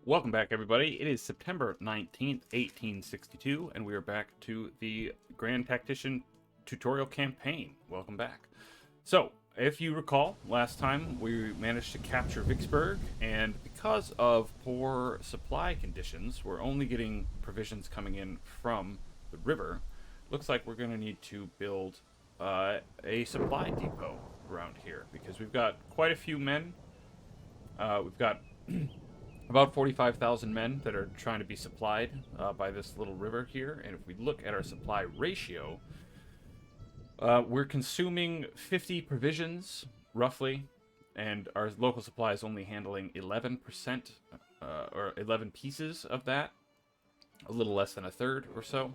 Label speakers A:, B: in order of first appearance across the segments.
A: Welcome back, everybody. It is September 19th, 1862, and we are back to the Grand Tactician tutorial campaign. Welcome back. So, if you recall, last time we managed to capture Vicksburg, and because of poor supply conditions, we're only getting provisions coming in from the river. Looks like we're going to need to build a supply depot around here, because we've got quite a few men. We've got about 45,000 men that are trying to be supplied by this little river here. And if we look at our supply ratio, we're consuming 50 provisions, roughly, and our local supply is only handling 11%, or 11 pieces of that, a little less than a third or so.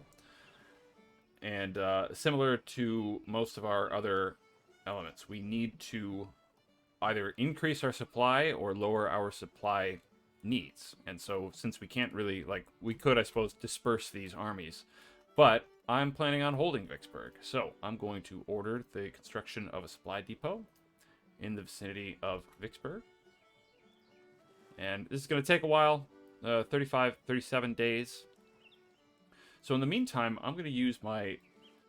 A: And similar to most of our other elements, we need to either increase our supply or lower our supply needs. And so since we can't really, we could, I suppose, disperse these armies, but I'm planning on holding Vicksburg. So I'm going to order the construction of a supply depot in the vicinity of Vicksburg. And this is going to take a while, 37 days. So in the meantime, I'm going to use my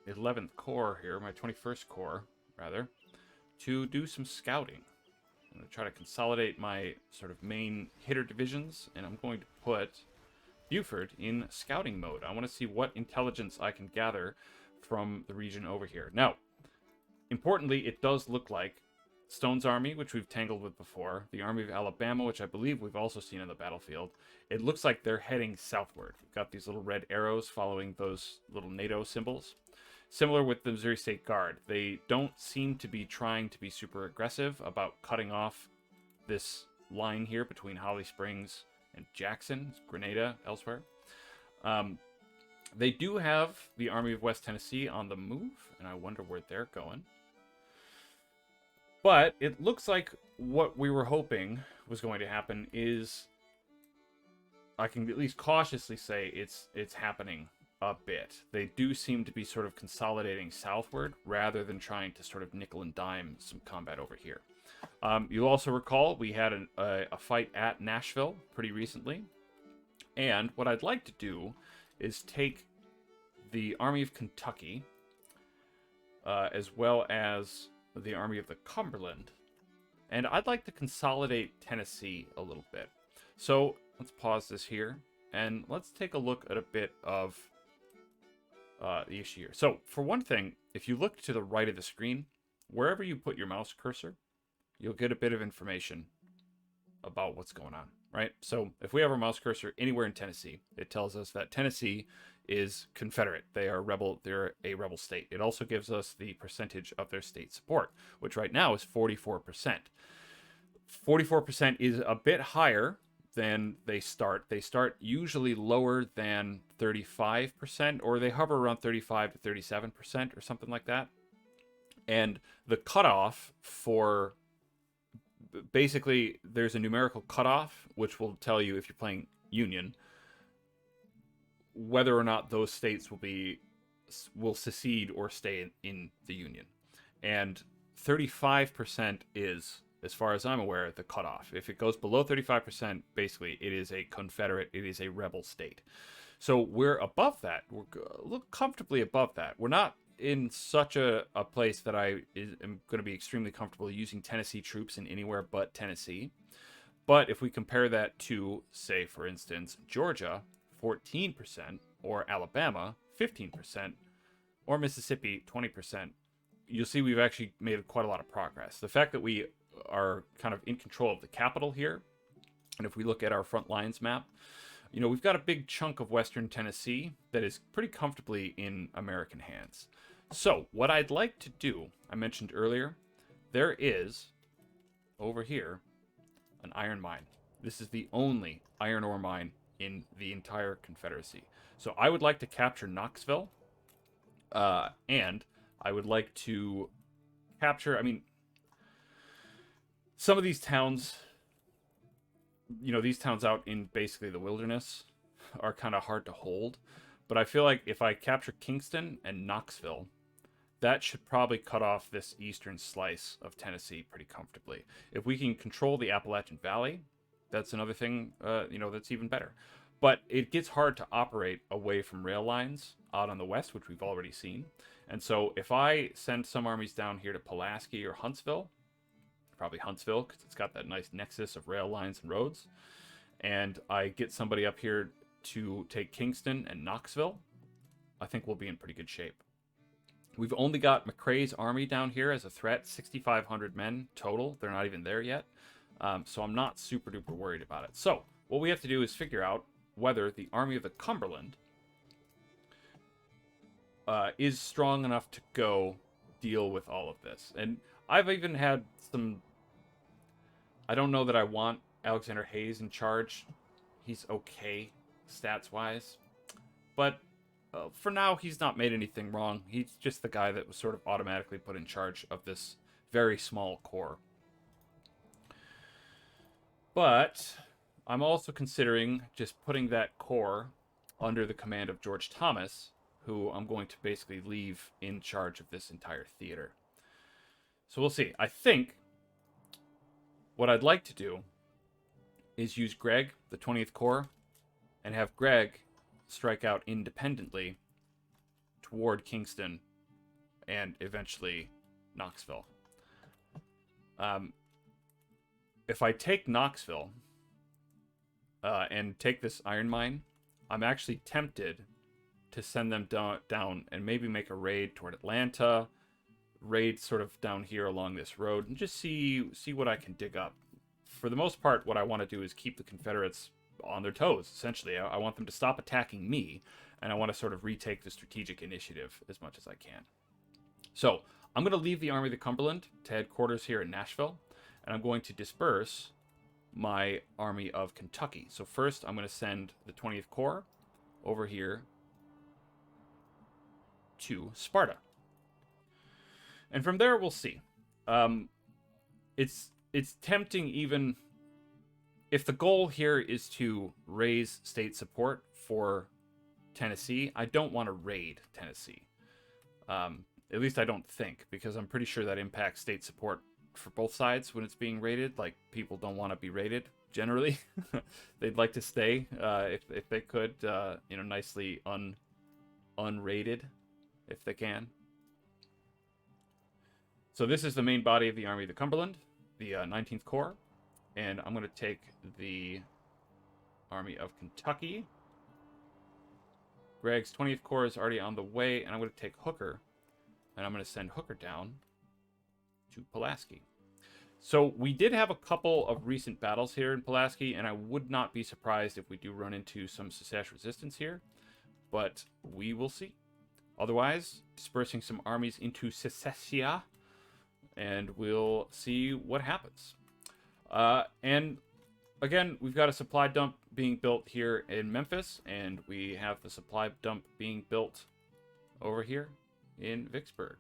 A: 11th Corps here, my 21st Corps, rather, to do some scouting. I'm going to try to consolidate my sort of main hitter divisions, and I'm going to put Buford in scouting mode. I want to see what intelligence I can gather from the region over here. Now, importantly, it does look like Stone's army, which we've tangled with before, the Army of Alabama, which I believe we've also seen on the battlefield, it looks like they're heading southward. We've got these little red arrows following those little NATO symbols. Similar with the Missouri State Guard, they don't seem to be trying to be super aggressive about cutting off this line here between Holly Springs and Jackson, Grenada, elsewhere. They do have the Army of West Tennessee on the move, and I wonder where they're going. But it looks like what we were hoping was going to happen is, I can at least cautiously say it's happening a bit. They do seem to be sort of consolidating southward rather than trying to sort of nickel and dime some combat over here. You'll also recall we had a fight at Nashville pretty recently. And what I'd like to do is take the Army of Kentucky, as well as the Army of the Cumberland, and I'd like to consolidate Tennessee a little bit. So let's pause this here, and let's take a look at a bit of the issue here. So, for one thing, if you look to the right of the screen, wherever you put your mouse cursor, you'll get a bit of information about what's going on, right? So, if we have our mouse cursor anywhere in Tennessee, it tells us that Tennessee is Confederate. They are rebel. They're a rebel state. It also gives us the percentage of their state support, which right now is 44%. 44% is a bit higher than they start. They start usually lower than 35%, or they hover around 35 to 37% or something like that. And the cutoff for, basically, there's a numerical cutoff, which will tell you, if you're playing Union, whether or not those states will secede or stay in the Union. And 35% is, as far as I'm aware, the cutoff. If it goes below 35%, basically, it is a Confederate, it is a rebel state. So we're above that. We're a little comfortably above that. We're not in such a place that I am going to be extremely comfortable using Tennessee troops in anywhere but Tennessee. But if we compare that to, say, for instance, Georgia, 14%, or Alabama, 15%, or Mississippi, 20%, you'll see we've actually made quite a lot of progress. The fact that we are kind of in control of the capital here, and if we look at our front lines map, we've got a big chunk of western Tennessee that is pretty comfortably in American hands. So what I'd like to do, I mentioned earlier, there is over here an iron mine. This is the only iron ore mine in the entire Confederacy. So I would like to capture Knoxville, and I would like to capture, some of these towns, these towns out in basically the wilderness are kind of hard to hold. But I feel like if I capture Kingston and Knoxville, that should probably cut off this eastern slice of Tennessee pretty comfortably. If we can control the Appalachian Valley, That's another thing, that's even better. But it gets hard to operate away from rail lines out on the west, which we've already seen. And so if I send some armies down here to Pulaski or Huntsville, probably Huntsville because it's got that nice nexus of rail lines and roads, and I get somebody up here to take Kingston and Knoxville, I think we'll be in pretty good shape. We've only got McCrae's army down here as a threat, 6,500 men total. They're not even there yet. So I'm not super duper worried about it. So what we have to do is figure out whether the Army of the Cumberland is strong enough to go deal with all of this. And I've even had some... I don't know that I want Alexander Hayes in charge. He's okay stats-wise. But for now, he's not made anything wrong. He's just the guy that was sort of automatically put in charge of this very small corps. But I'm also considering just putting that corps under the command of George Thomas, who I'm going to basically leave in charge of this entire theater. So we'll see. I think what I'd like to do is use Gregg, the 20th Corps, and have Gregg strike out independently toward Kingston and eventually Knoxville. If I take Knoxville and take this iron mine, I'm actually tempted to send them down and maybe make a raid toward Atlanta, raid sort of down here along this road, and just see what I can dig up. For the most part, what I want to do is keep the Confederates on their toes, essentially. I want them to stop attacking me, and I want to sort of retake the strategic initiative as much as I can. So I'm going to leave the Army of the Cumberland to headquarters here in Nashville, and I'm going to disperse my Army of Kentucky. So first, I'm going to send the 20th Corps over here to Sparta. And from there, we'll see. It's tempting even... If the goal here is to raise state support for Tennessee, I don't want to raid Tennessee. At least I don't think, because I'm pretty sure that impacts state support for both sides when it's being raided. Like, people don't want to be raided, generally. They'd like to stay, if they could, nicely unraided, if they can. So this is the main body of the Army of the Cumberland, the 19th Corps. And I'm going to take the Army of Kentucky. Gregg's 20th Corps is already on the way, and I'm going to take Hooker, and I'm going to send Hooker down to Pulaski. So we did have a couple of recent battles here in Pulaski, and I would not be surprised if we do run into some Secesh resistance here, but we will see. Otherwise, dispersing some armies into Secessia, and we'll see what happens. And again, we've got a supply dump being built here in Memphis, and we have the supply dump being built over here in Vicksburg.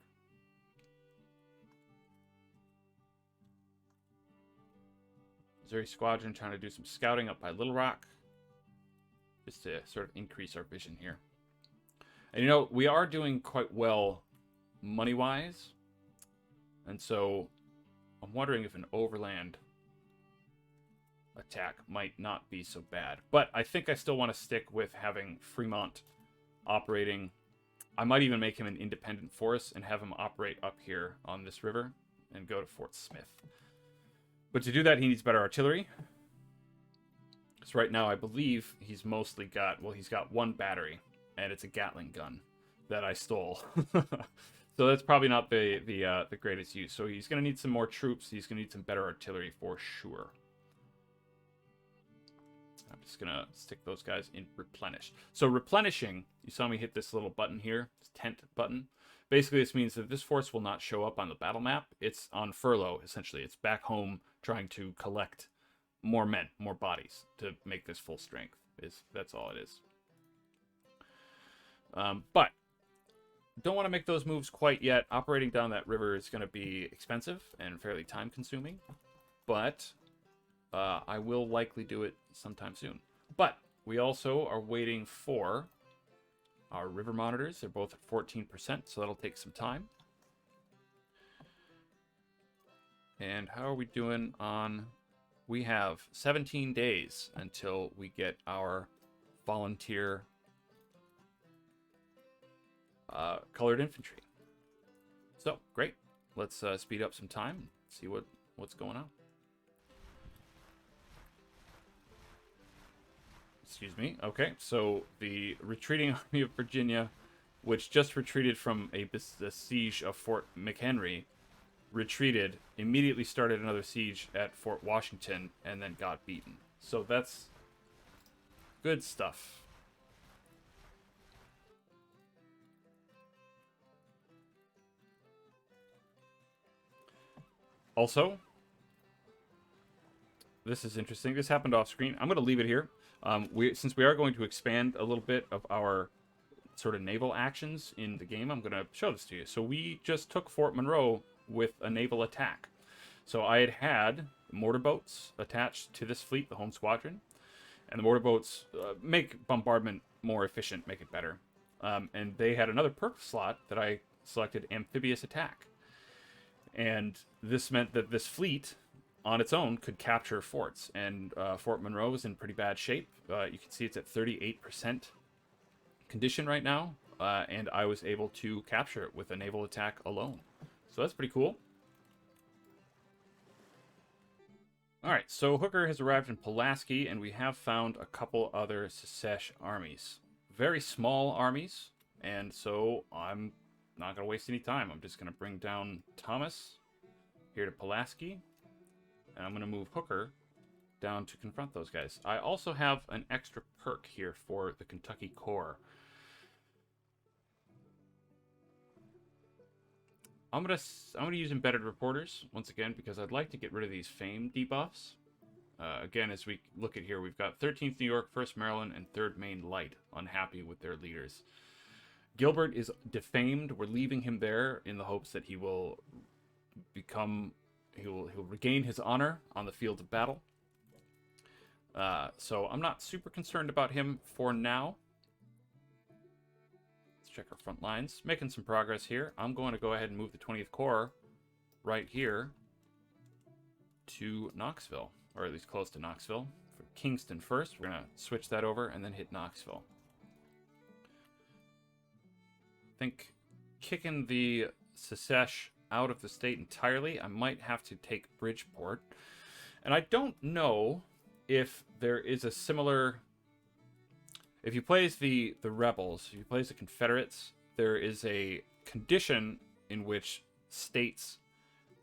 A: Missouri Squadron trying to do some scouting up by Little Rock, just to sort of increase our vision here. And we are doing quite well money-wise, and so I'm wondering if an overland attack might not be so bad. But I think I still want to stick with having Fremont operating. I might even make him an independent force and have him operate up here on this river and go to Fort Smith. But to do that, he needs better artillery. So right now, I believe he's mostly got... Well, he's got one battery, and it's a Gatling gun that I stole. So that's probably not the greatest use. So he's going to need some more troops. He's going to need some better artillery for sure. I'm just going to stick those guys in replenish. So replenishing, you saw me hit this little button here, this tent button. Basically, this means that this force will not show up on the battle map. It's on furlough, essentially. It's back home trying to collect more men, more bodies to make this full strength. That's all it is. But don't want to make those moves quite yet. Operating down that river is going to be expensive and fairly time-consuming. But I will likely do it sometime soon. But we also are waiting for our river monitors. They're both at 14%, so that'll take some time. And how are we doing on we have 17 days until we get our volunteer colored infantry. So, great. Let's speed up some time and see what's going on. Excuse me. Okay, so the retreating Army of Virginia, which just retreated from the siege of Fort McHenry, retreated, immediately started another siege at Fort Washington, and then got beaten. So that's good stuff. Also, this is interesting. This happened off screen. I'm going to leave it here. Since we are going to expand a little bit of our sort of naval actions in the game, I'm going to show this to you. So we just took Fort Monroe with a naval attack. So I had mortar boats attached to this fleet, the home squadron, and the mortar boats make bombardment more efficient, make it better. And they had another perk slot that I selected, amphibious attack. And this meant that this fleet on its own could capture forts, and Fort Monroe is in pretty bad shape. You can see it's at 38% condition right now, and I was able to capture it with a naval attack alone. So that's pretty cool. Alright, so Hooker has arrived in Pulaski, and we have found a couple other Secesh armies. Very small armies, and so I'm not going to waste any time. I'm just going to bring down Thomas here to Pulaski, and I'm going to move Hooker down to confront those guys. I also have an extra perk here for the Kentucky Corps. I'm gonna use embedded reporters once again because I'd like to get rid of these fame debuffs. Again, as we look at here, we've got 13th New York, 1st Maryland, and 3rd Maine Light unhappy with their leaders. Gilbert is defamed. We're leaving him there in the hopes that he will he'll regain his honor on the field of battle. So I'm not super concerned about him for now. Check our front lines. Making some progress here. I'm going to go ahead and move the 20th Corps right here to Knoxville, or at least close to Knoxville. For Kingston first. We're going to switch that over and then hit Knoxville. I think kicking the Secesh out of the state entirely, I might have to take Bridgeport. And I don't know if there is a similar... If you play as the rebels, if you play as the Confederates, there is a condition in which states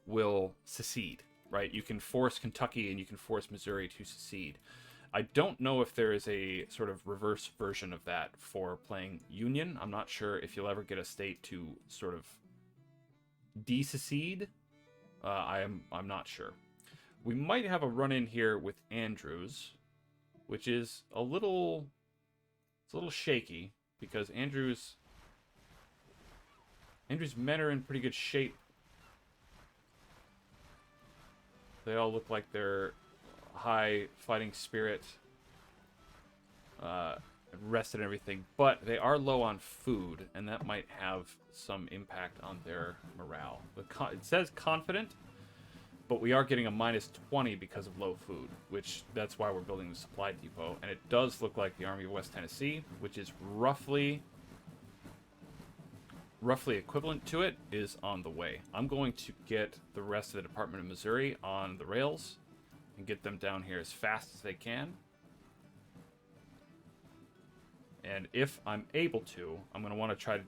A: will secede, right? You can force Kentucky and you can force Missouri to secede. I don't know if there is a sort of reverse version of that for playing Union. I'm not sure if you'll ever get a state to sort of de-secede. I'm not sure. We might have a run-in here with Andrews, which is a little... It's a little shaky because Andrews' men are in pretty good shape. They all look like they're high fighting spirit, rested and everything, but they are low on food, and that might have some impact on their morale. It says confident, but we are getting a -20 because of low food, which that's why we're building the supply depot. And it does look like the Army of West Tennessee, which is roughly equivalent to it, is on the way. I'm going to get the rest of the Department of Missouri on the rails and get them down here as fast as they can. And if I'm able to, I'm going to want to try to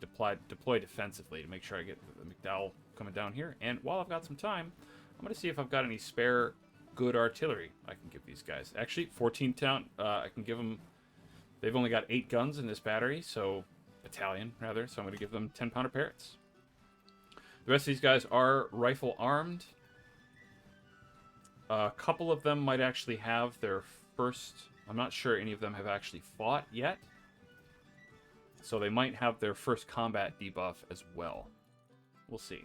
A: deploy defensively to make sure I get the McDowell coming down here. And while I've got some time, I'm going to see if I've got any spare good artillery I can give these guys. Actually, 14 town, I can give them... They've only got 8 guns in this battery, so... Battalion, rather, so I'm going to give them 10-pounder Parrots. The rest of these guys are rifle armed. A couple of them might actually have their first... I'm not sure any of them have actually fought yet. So they might have their first combat debuff as well. We'll see.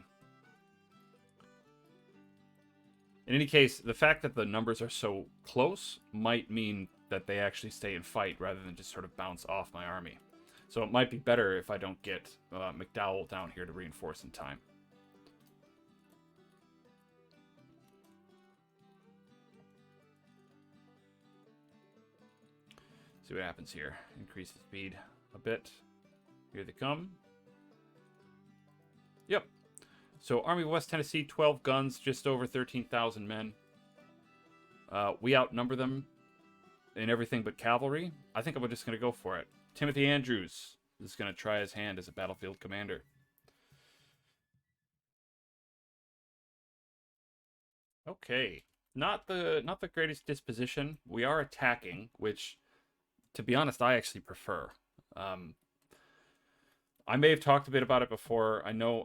A: In any case, the fact that the numbers are so close might mean that they actually stay and fight rather than just sort of bounce off my army. So it might be better if I don't get McDowell down here to reinforce in time. See what happens here. Increase the speed a bit. Here they come. Yep. So Army of West Tennessee, 12 guns, just over 13,000 men. We outnumber them in everything but cavalry. I think I'm just going to go for it. Timothy Andrews is going to try his hand as a battlefield commander. Okay. Not the greatest disposition. We are attacking, which, to be honest, I actually prefer. I may have talked a bit about it before. I know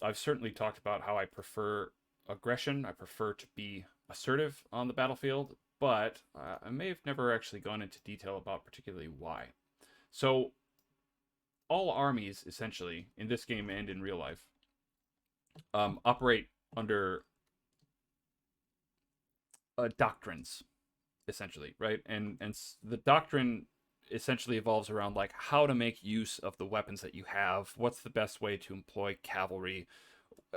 A: I've certainly talked about how I prefer aggression. I prefer to be assertive on the battlefield, but I may have never actually gone into detail about particularly why. So, all armies, essentially, in this game and in real life, operate under doctrines, essentially, right? And the doctrine essentially evolves around like how to make use of the weapons that you have, what's the best way to employ cavalry,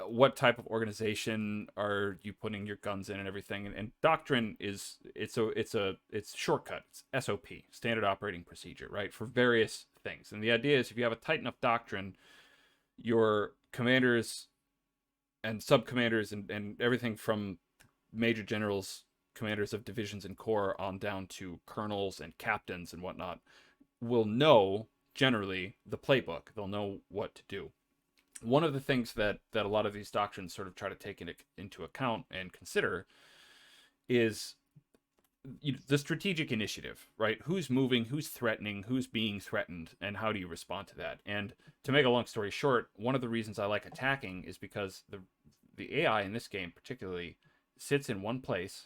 A: what type of organization are you putting your guns in, and everything. And doctrine is it's shortcut. It's SOP, standard operating procedure, right, for various things. And the idea is if you have a tight enough doctrine, your commanders and sub-commanders and everything from major generals, commanders of divisions and corps on down to colonels and captains and whatnot will know generally the playbook. They'll know what to do. One of the things that a lot of these doctrines sort of try to take into account and consider is the strategic initiative, right? Who's moving, who's threatening, who's being threatened, and how do you respond to that? And to make a long story short, one of the reasons I like attacking is because the AI in this game particularly sits in one place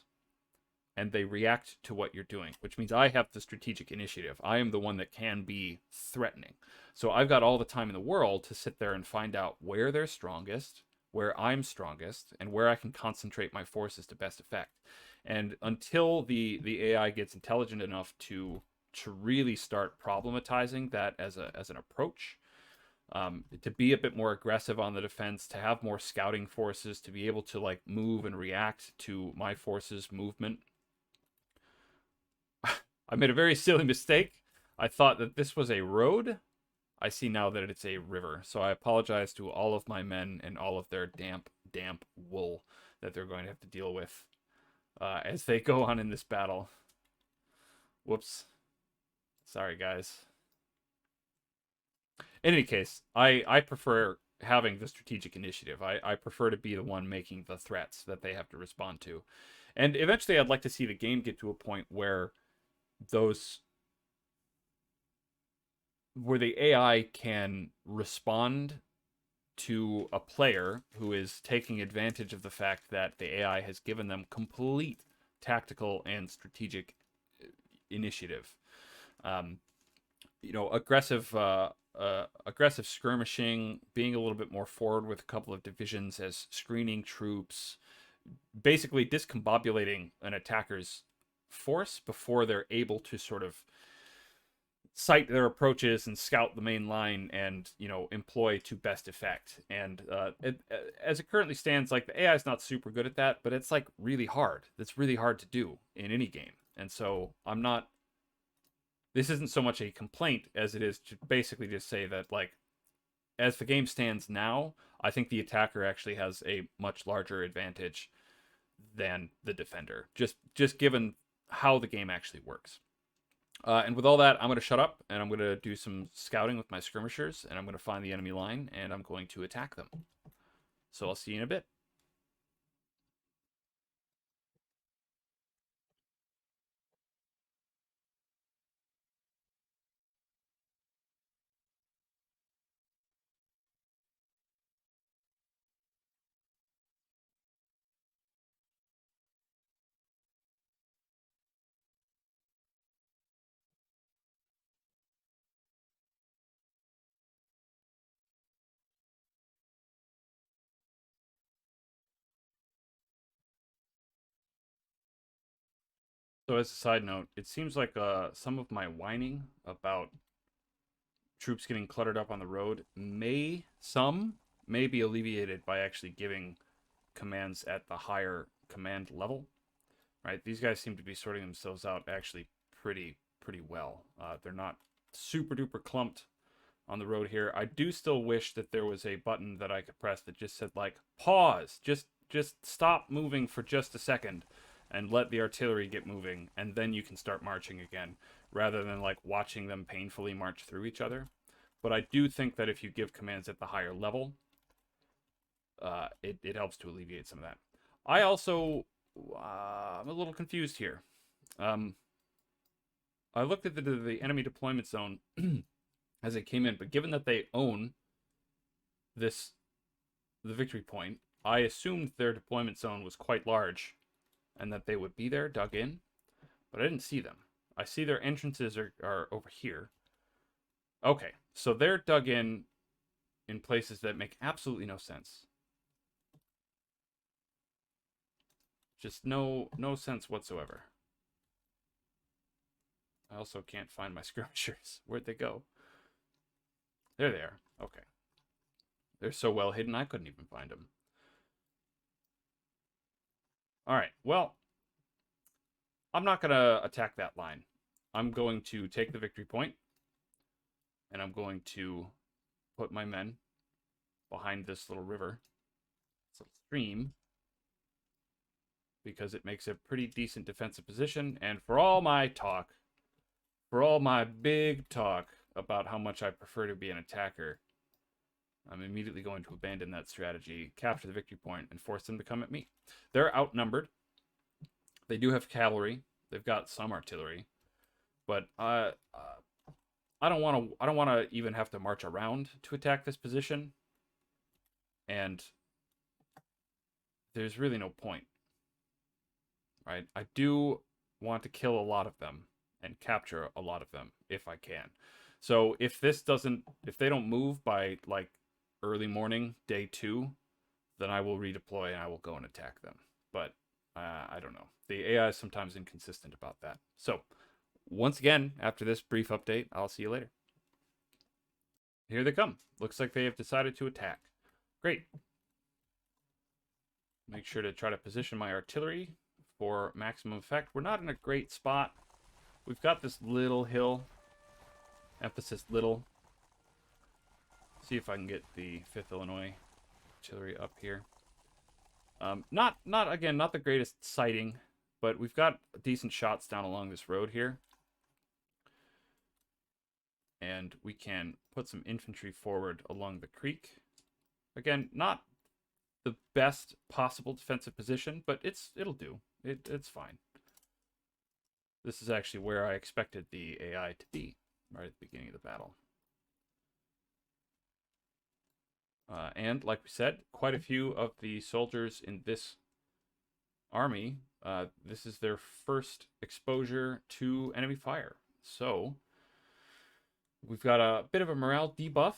A: and they react to what you're doing, which means I have the strategic initiative. I am the one that can be threatening. So I've got all the time in the world to sit there and find out where they're strongest, where I'm strongest, and where I can concentrate my forces to best effect. And until the AI gets intelligent enough to really start problematizing that as an approach, to be a bit more aggressive on the defense, to have more scouting forces, to be able to like move and react to my forces' movement. I made a very silly mistake. I thought that this was a road. I see now that it's a river. So I apologize to all of my men and all of their damp wool that they're going to have to deal with as they go on in this battle. Whoops. Sorry, guys. In any case, I prefer having the strategic initiative. I prefer to be the one making the threats that they have to respond to. And eventually I'd like to see the game get to a point where the AI can respond to a player who is taking advantage of the fact that the AI has given them complete tactical and strategic initiative. Aggressive skirmishing, being a little bit more forward with a couple of divisions as screening troops, basically discombobulating an attacker's force before they're able to sort of sight their approaches and scout the main line and employ to best effect. And as it currently stands, like the AI is not super good at that, but it's like really hard. It's really hard to do in any game. And so this isn't so much a complaint as it is to basically just say that, like, as the game stands now, I think the attacker actually has a much larger advantage than the defender, just given how the game actually works. And with all that, I'm going to shut up, and I'm going to do some scouting with my skirmishers, and I'm going to find the enemy line, and I'm going to attack them. So I'll see you in a bit. So as a side note, it seems like some of my whining about troops getting cluttered up on the road may be alleviated by actually giving commands at the higher command level. Right? These guys seem to be sorting themselves out actually pretty pretty well. They're not super duper clumped on the road here. I do still wish that there was a button that I could press that just said like pause, just stop moving for just a second and let the artillery get moving, and then you can start marching again, rather than like watching them painfully march through each other. But I do think that if you give commands at the higher level, it helps to alleviate some of that. I also, I'm a little confused here. I looked at the enemy deployment zone as it came in, but given that they own the victory point, I assumed their deployment zone was quite large and that they would be there, dug in, but I didn't see them. I see their entrances are over here. Okay, so they're dug in places that make absolutely no sense. Just no sense whatsoever. I also can't find my skirmishers. Where'd they go? There they are. Okay. They're so well hidden, I couldn't even find them. Alright, well, I'm not going to attack that line. I'm going to take the victory point, and I'm going to put my men behind this little river. It's a stream, because it makes a pretty decent defensive position, and for all my talk, for all my big talk about how much I prefer to be an attacker, I'm immediately going to abandon that strategy, capture the victory point, and force them to come at me. They're outnumbered. They do have cavalry. They've got some artillery, but I don't want to even have to march around to attack this position, and there's really no point. Right? I do want to kill a lot of them and capture a lot of them if I can. So if they don't move by like early morning, day 2, then I will redeploy and I will go and attack them. But I don't know. The AI is sometimes inconsistent about that. So once again, after this brief update, I'll see you later. Here they come. Looks like they have decided to attack. Great. Make sure to try to position my artillery for maximum effect. We're not in a great spot. We've got this little hill. Emphasis little. See if I can get the 5th Illinois artillery up here. Not the greatest sighting, but we've got decent shots down along this road here. And we can put some infantry forward along the creek. Again, not the best possible defensive position, but it'll do. It's fine. This is actually where I expected the AI to be, right at the beginning of the battle. And like we said, quite a few of the soldiers in this army, this is their first exposure to enemy fire. So we've got a bit of a morale debuff,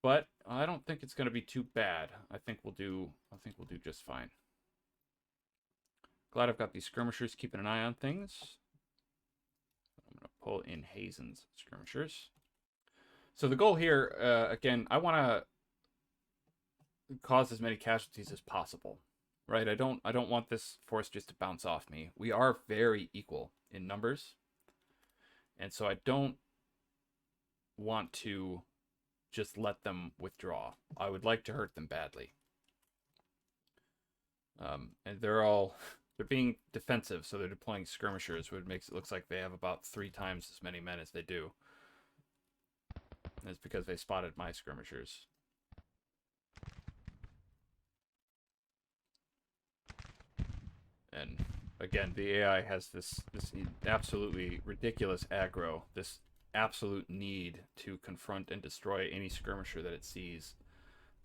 A: but I don't think it's going to be too bad. I think we'll do just fine. Glad I've got these skirmishers keeping an eye on things. I'm going to pull in Hazen's skirmishers. So the goal here, again, I want to cause as many casualties as possible, right? I don't want this force just to bounce off me. We are very equal in numbers, and so I don't want to just let them withdraw. I would like to hurt them badly. And they're being defensive, so they're deploying skirmishers, which makes it look like they have about 3 times as many men as they do. And it's because they spotted my skirmishers. And again, the AI has this absolutely ridiculous aggro, this absolute need to confront and destroy any skirmisher that it sees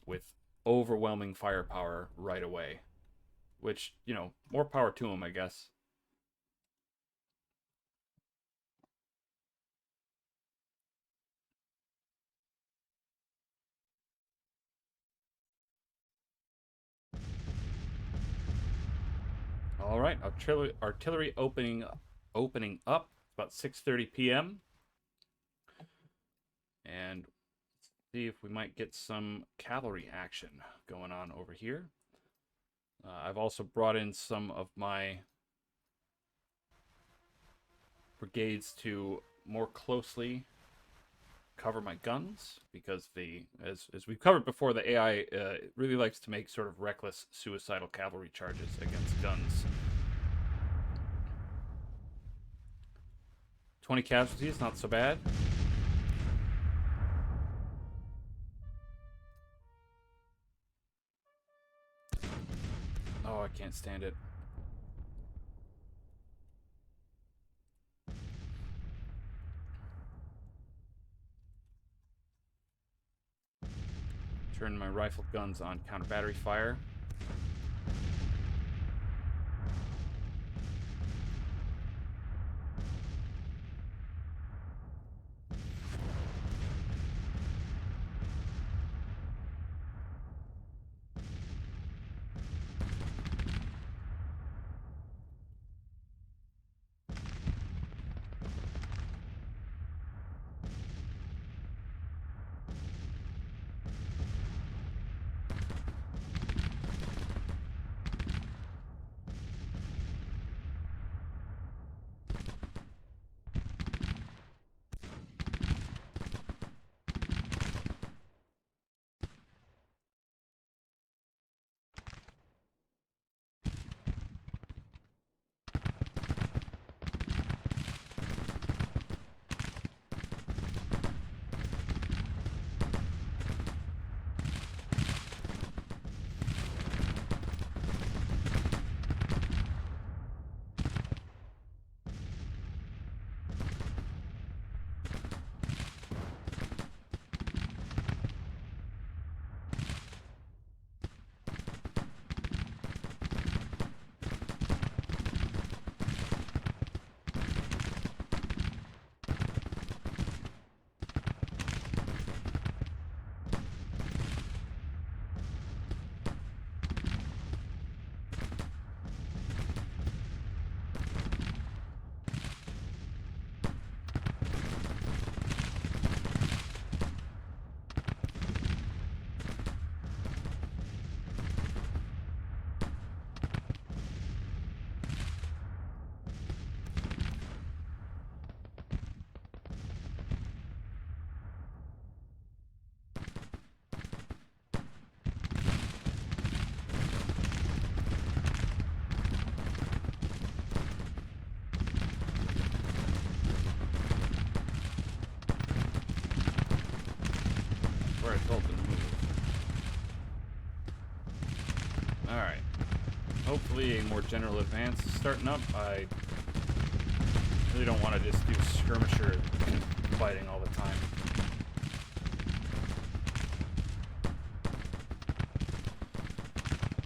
A: with overwhelming firepower right away. Which, you know, more power to them, I guess. All right, artillery opening up about 6:30 p.m. And see if we might get some cavalry action going on over here. I've also brought in some of my brigades to more closely cover my guns, because as we've covered before, the AI really likes to make sort of reckless suicidal cavalry charges against guns. 20 casualties, not so bad. Oh, I can't stand it. Turn my rifle guns on counter battery fire. Where I told them to move. Alright. Hopefully a more general advance is starting up. I really don't want to just do skirmisher fighting all the time.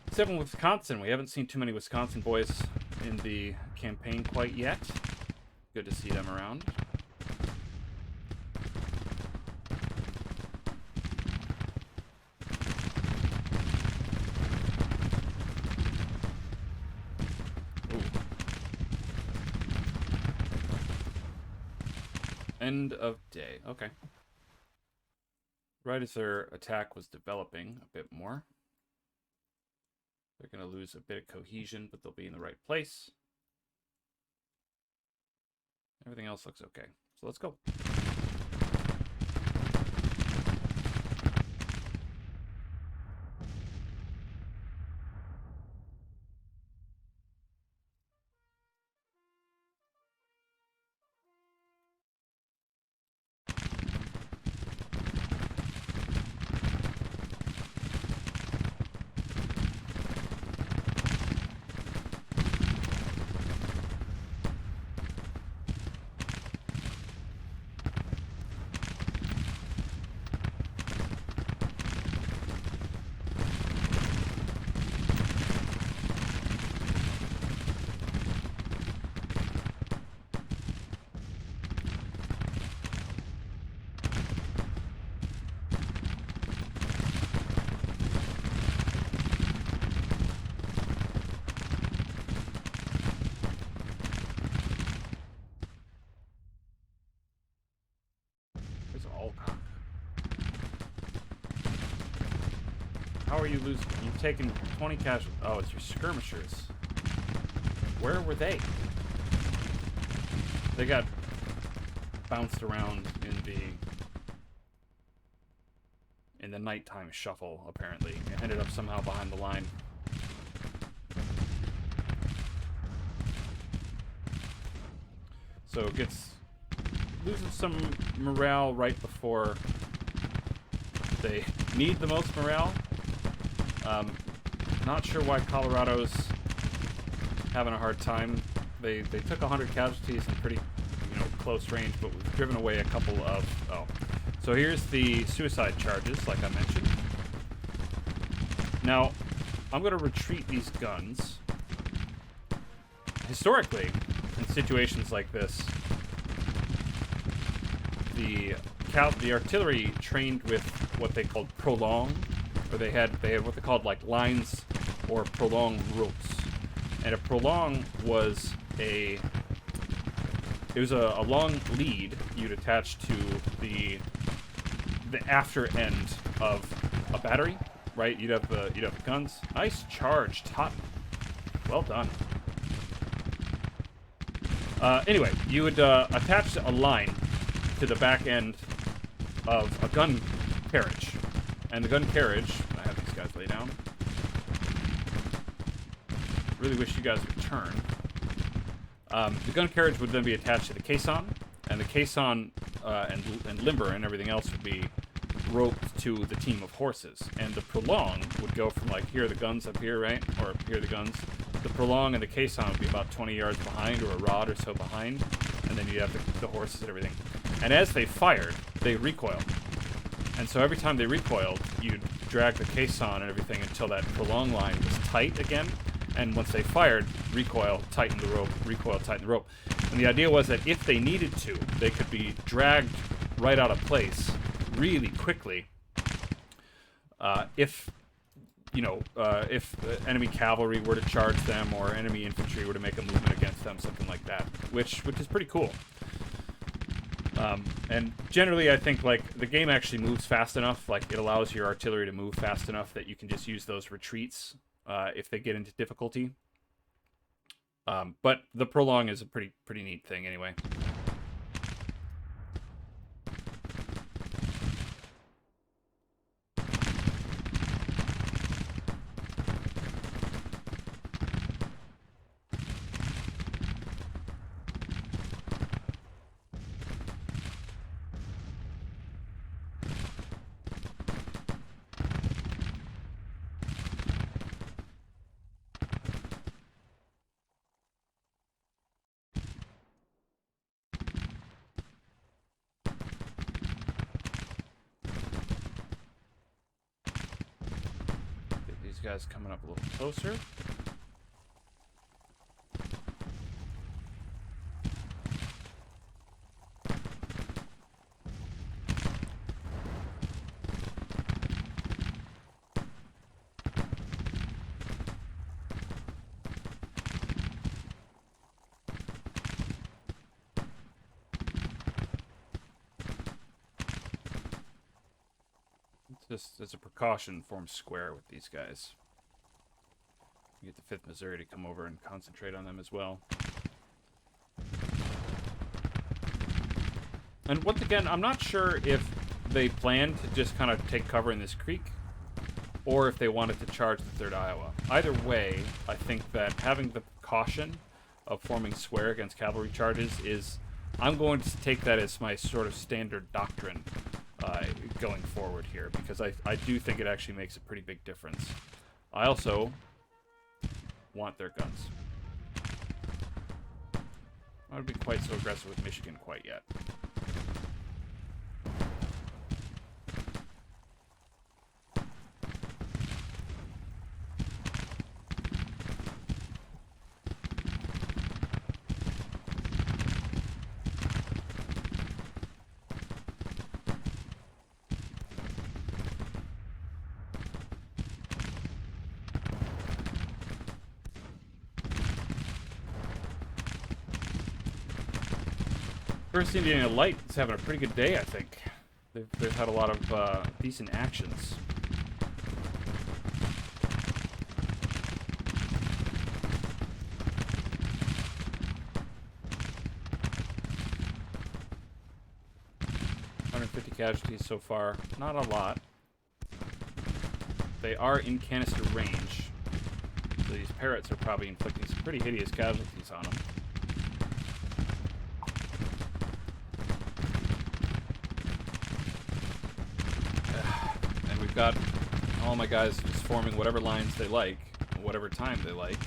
A: Except in Wisconsin. We haven't seen too many Wisconsin boys in the campaign quite yet. Good to see them around. End of day. Okay. Right as their attack was developing a bit more. They're going to lose a bit of cohesion, but they'll be in the right place. Everything else looks okay. So let's go. How are you losing? You've taken 20 casualties. Oh, it's your skirmishers. Where were they? They got bounced around in the nighttime shuffle, apparently. It ended up somehow behind the line. So it loses some morale right before they need the most morale. Not sure why Colorado's having a hard time. They took 100 casualties in pretty, close range, but we've driven away a couple of... Oh. So here's the suicide charges, like I mentioned. Now, I'm going to retreat these guns. Historically, in situations like this, the artillery trained with what they called prolong, or they had what they called like lines or prolong ropes. And a prolong was a long lead you'd attach to the after end of a battery, right? You'd have the guns. Nice charge, Totten. Well done. Anyway, you would attach a line to the back end of a gun carriage. And the gun carriage, I have these guys lay down. Really wish you guys would turn. The gun carriage would then be attached to the caisson, and the caisson and limber and everything else would be roped to the team of horses. And the prolong would go from, like, here are the guns up here, right? Or here are the guns. The prolong and the caisson would be about 20 yards behind, or a rod or so behind. And then you'd have the horses and everything. And as they fired, they recoiled. And so every time they recoiled, you'd drag the caisson and everything until that prolong line was tight again. And once they fired, recoil, tighten the rope, recoil, tighten the rope. And the idea was that if they needed to, they could be dragged right out of place really quickly if enemy cavalry were to charge them or enemy infantry were to make a movement against them, something like that, which is pretty cool. And generally, I think, like, the game actually moves fast enough, like, it allows your artillery to move fast enough that you can just use those retreats if they get into difficulty. But the prolong is a pretty neat thing anyway. Guys coming up a little closer. Just as a precaution, form square with these guys. You get the 5th Missouri to come over and concentrate on them as well. And once again, I'm not sure if they planned to just kind of take cover in this creek, or if they wanted to charge the 3rd Iowa. Either way, I think that having the caution of forming square against cavalry charges is... I'm going to take that as my sort of standard doctrine going forward here, because I do think it actually makes a pretty big difference. I also want their guns. I would be quite so aggressive with Michigan quite yet. First Indiana Light is having a pretty good day, I think. They've had a lot of decent actions. 50 casualties so far. Not a lot. They are in canister range. So these parrots are probably inflicting some pretty hideous casualties on them. And we've got all my guys just forming whatever lines they like, whatever time they like.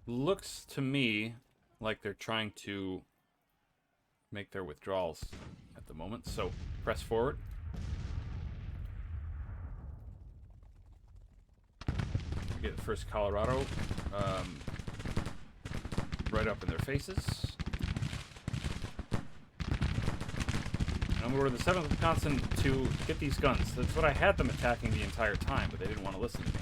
A: Looks to me like they're trying to make their withdrawals at the moment, so press forward. We get the first Colorado right up in their faces. And we're the 7th Wisconsin to get these guns. That's what I had them attacking the entire time, but they didn't want to listen to me.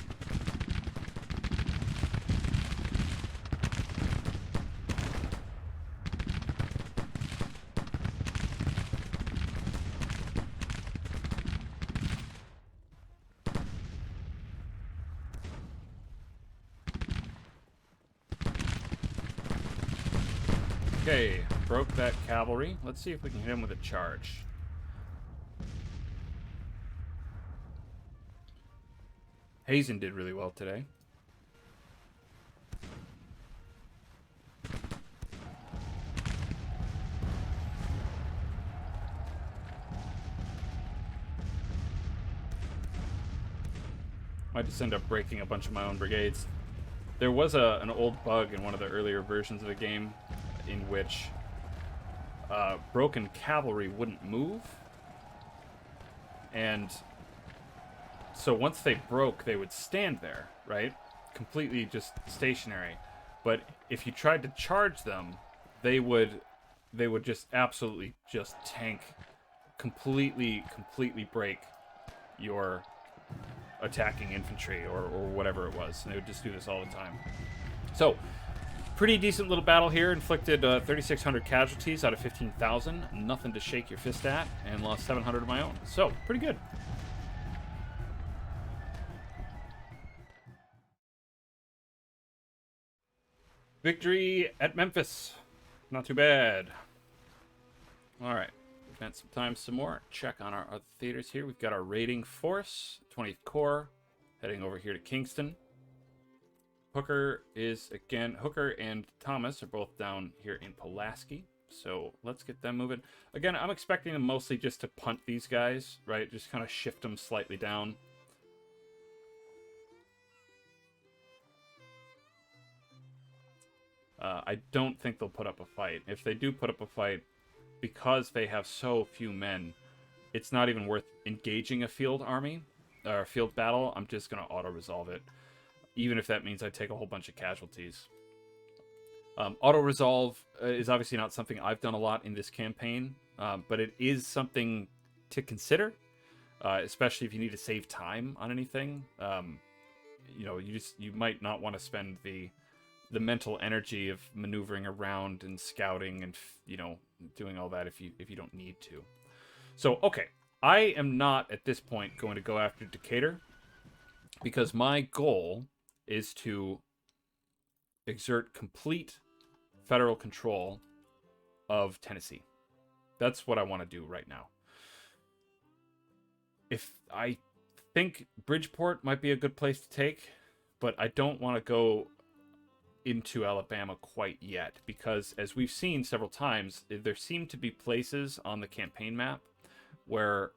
A: Okay, broke that cavalry. Let's see if we can hit him with a charge. Hazen did really well today. Might just end up breaking a bunch of my own brigades. There was an old bug in one of the earlier versions of the game in which broken cavalry wouldn't move. And so once they broke, they would stand there, right? Completely just stationary. But if you tried to charge them, they would just absolutely just tank, completely break your attacking infantry or whatever it was. And they would just do this all the time. So, pretty decent little battle here. Inflicted 3,600 casualties out of 15,000. Nothing to shake your fist at. And lost 700 of my own. So, pretty good. Victory at Memphis. Not too bad. Alright. We've spent some time some more. Check on our other theaters here. We've got our raiding force. 20th Corps. Heading over here to Kingston. Hooker and Thomas are both down here in Pulaski. So let's get them moving. Again, I'm expecting them mostly just to punt these guys, right? Just kind of shift them slightly down. I don't think they'll put up a fight. If they do put up a fight, because they have so few men, it's not even worth engaging a field army or a field battle. I'm just going to auto-resolve it, even if that means I take a whole bunch of casualties. Auto-resolve is obviously not something I've done a lot in this campaign, but it is something to consider, especially if you need to save time on anything. You know, you might not want to spend the mental energy of maneuvering around and scouting and, you know, doing all that if you don't need to. So, okay, I am not at this point going to go after Decatur, because my goal is to exert complete federal control of Tennessee. That's what I want to do right now. If I think Bridgeport might be a good place to take, but I don't want to go into Alabama quite yet, because as we've seen several times, there seem to be places on the campaign map where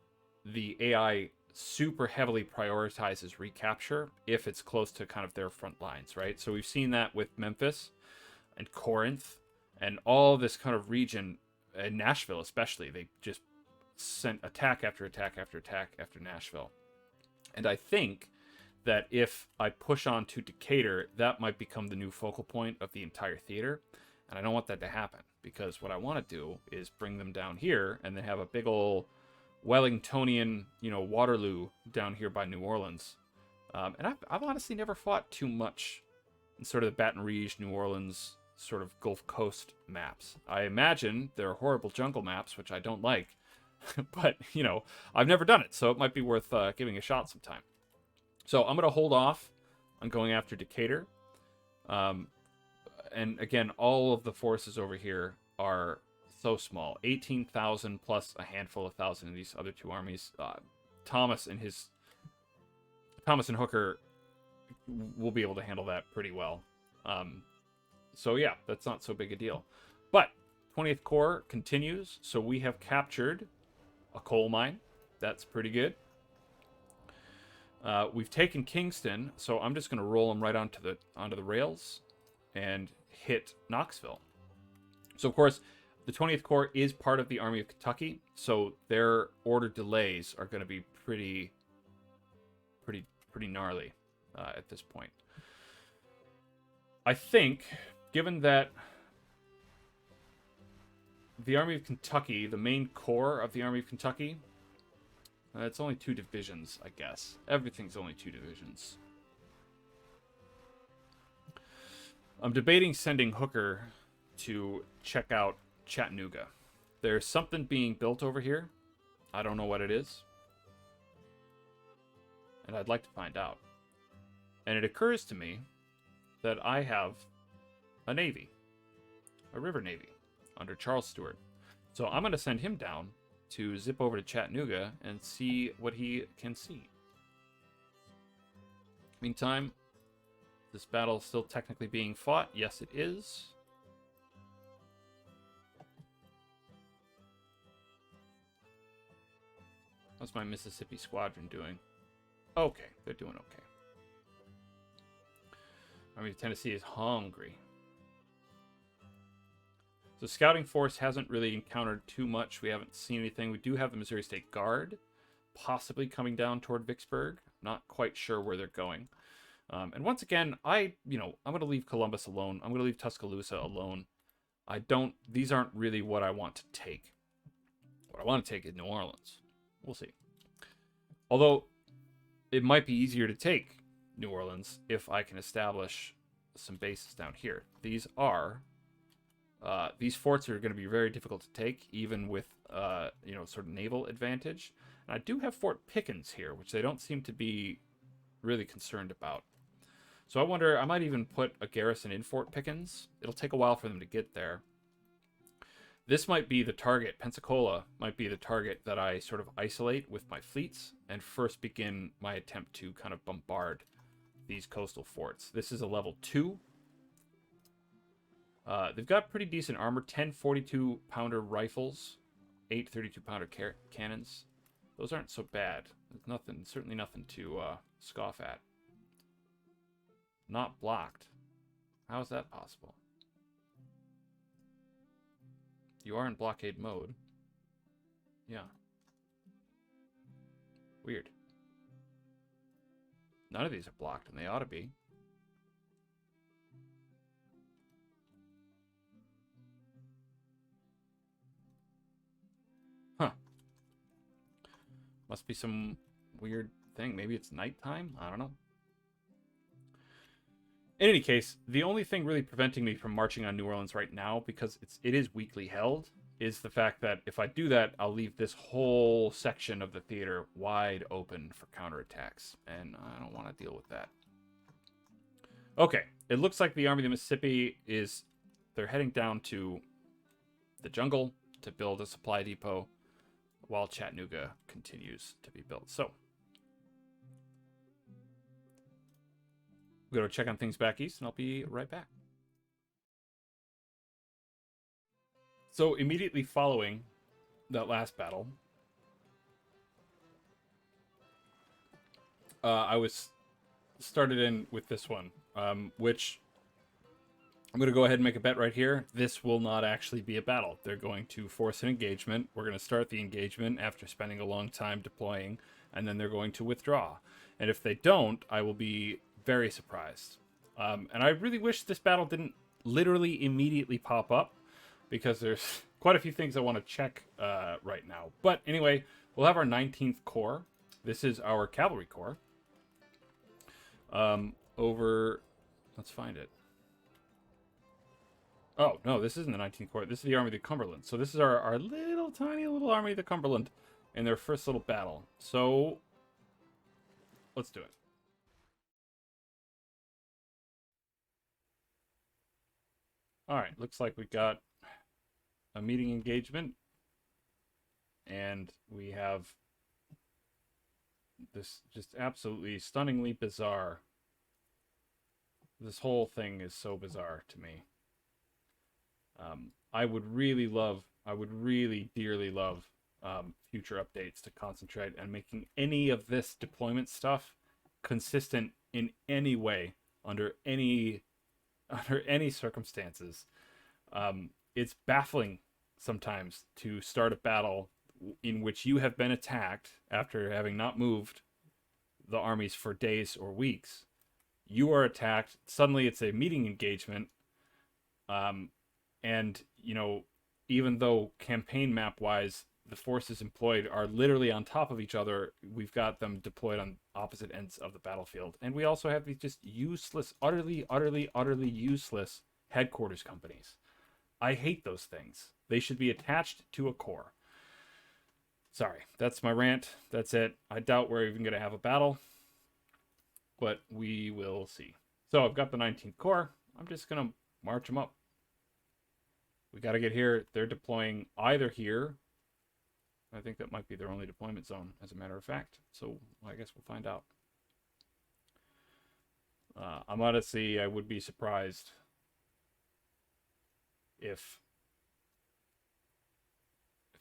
A: the AI super heavily prioritizes recapture if it's close to kind of their front lines, right? So we've seen that with Memphis and Corinth and all this kind of region, and Nashville especially. They just sent attack after attack after attack after Nashville. And I think that if I push on to Decatur, that might become the new focal point of the entire theater. And I don't want that to happen, because what I want to do is bring them down here and then have a big old Wellingtonian, you know, Waterloo down here by New Orleans. And I've honestly never fought too much in sort of the Baton Rouge, New Orleans, sort of Gulf Coast maps. I imagine they're horrible jungle maps, which I don't like. But, you know, I've never done it, so it might be worth giving a shot sometime. So I'm going to hold off on going after Decatur. And again, all of the forces over here are so small. 18,000 plus a handful of thousand in these other two armies. Thomas and Hooker will be able to handle that pretty well. So yeah, that's not so big a deal. But 20th Corps continues, so we have captured a coal mine. That's pretty good. We've taken Kingston, so I'm just going to roll them right onto the rails and hit Knoxville. So of course, the 20th Corps is part of the Army of Kentucky, so their order delays are going to be pretty gnarly at this point. I think, given that the Army of Kentucky, the main core of the Army of Kentucky, it's only 2 divisions, I guess. Everything's only 2 divisions. I'm debating sending Hooker to check out Chattanooga. There's something being built over here. I don't know what it is. And I'd like to find out. And it occurs to me that I have a navy. A river navy. Under Charles Stewart. So I'm going to send him down to zip over to Chattanooga and see what he can see. Meantime, this battle is still technically being fought. Yes, it is. How's my Mississippi squadron doing? Okay, they're doing okay. Army of Tennessee is hungry. So scouting force hasn't really encountered too much. We haven't seen anything. We do have the Missouri State Guard possibly coming down toward Vicksburg. Not quite sure where they're going. And once again, I'm going to leave Columbus alone. I'm going to leave Tuscaloosa alone. These aren't really what I want to take. What I want to take is New Orleans. We'll see. Although, it might be easier to take New Orleans if I can establish some bases down here. These forts are going to be very difficult to take, even with, sort of naval advantage. And I do have Fort Pickens here, which they don't seem to be really concerned about. So I wonder, I might even put a garrison in Fort Pickens. It'll take a while for them to get there. This might be the target. Pensacola might be the target that I sort of isolate with my fleets and first begin my attempt to kind of bombard these coastal forts. This is a level 2. They've got pretty decent armor. 10 42-pounder rifles, 8 32-pounder cannons. Those aren't so bad. There's nothing, certainly nothing to scoff at. Not blocked. How is that possible? You are in blockade mode. Yeah. Weird. None of these are blocked, and they ought to be. Huh. Must be some weird thing. Maybe it's nighttime? I don't know. In any case, the only thing really preventing me from marching on New Orleans right now, because it is weakly held, is the fact that if I do that, I'll leave this whole section of the theater wide open for counterattacks, and I don't want to deal with that. Okay, it looks like the Army of the Mississippi they're heading down to the jungle to build a supply depot while Chattanooga continues to be built. So, we'll go check on things back east, and I'll be right back. So, immediately following that last battle, I was started in with this one, which I'm going to go ahead and make a bet right here. This will not actually be a battle. They're going to force an engagement. We're going to start the engagement after spending a long time deploying, and then they're going to withdraw. And if they don't, I will be very surprised. And I really wish this battle didn't literally immediately pop up, because there's quite a few things I want to check right now. But anyway, we'll have our 19th Corps. This is our cavalry corps. Let's find it. Oh, no, this isn't the 19th Corps. This is the Army of the Cumberland. So this is our little tiny little Army of the Cumberland in their first little battle. So let's do it. All right, looks like we got a meeting engagement, and we have this just absolutely stunningly bizarre. This whole thing is so bizarre to me. I would really dearly love future updates to concentrate on making any of this deployment stuff consistent in any way under any circumstances. It's baffling sometimes to start a battle in which you have been attacked after having not moved the armies for days or weeks. You are attacked. Suddenly, it's a meeting engagement. And even though campaign map wise the forces employed are literally on top of each other, we've got them deployed on opposite ends of the battlefield, and we also have these just useless, utterly useless headquarters companies. I hate those things. They should be attached to a corps. Sorry, that's my rant. That's it. I doubt we're even going to have a battle, but we will see. So I've got the 19th Corps. I'm just going to march them up. We got to get here. They're deploying either here. I think that might be their only deployment zone, as a matter of fact. So I guess we'll find out. I'm honestly, I would be surprised if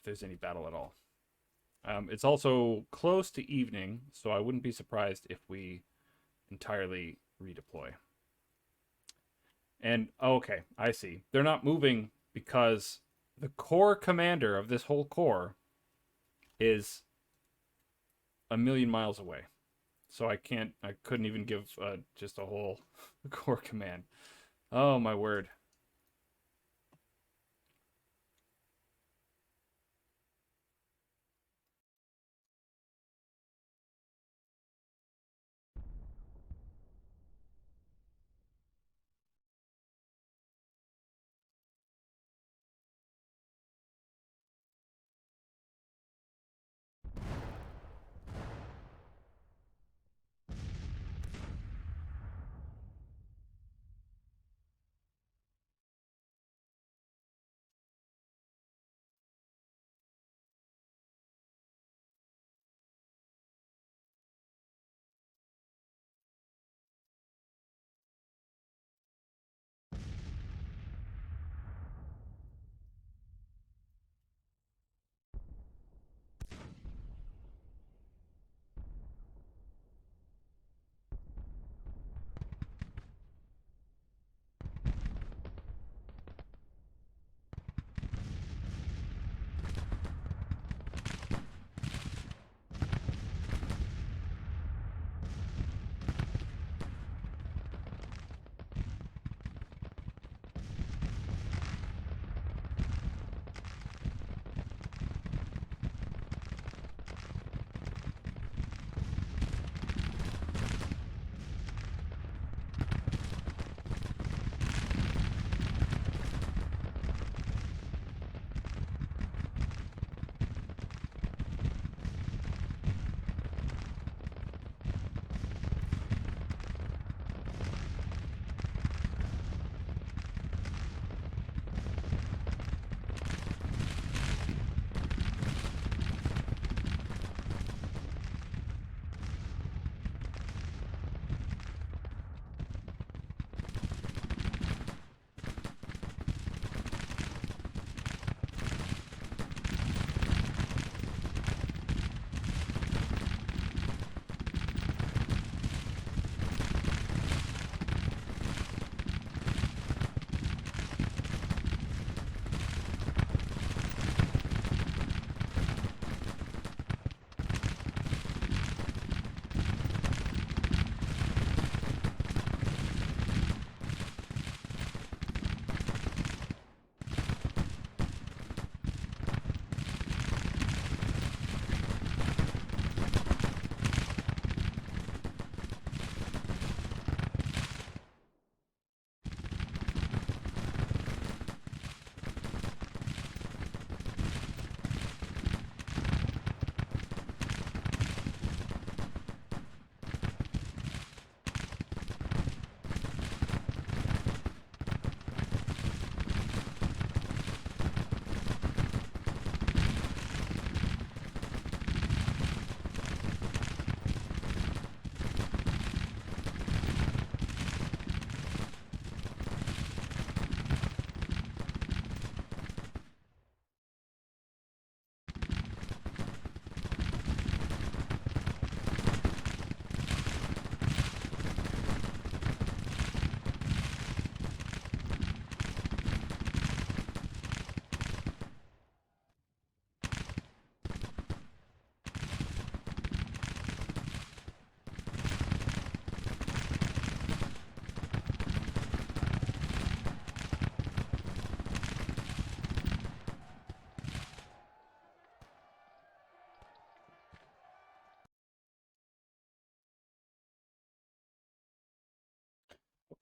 A: there's any battle at all. It's also close to evening, so I wouldn't be surprised if we entirely redeploy. And okay, I see. They're not moving because the corps commander of this whole corps is a million miles away. So I couldn't even give just a whole corps command. Oh my word.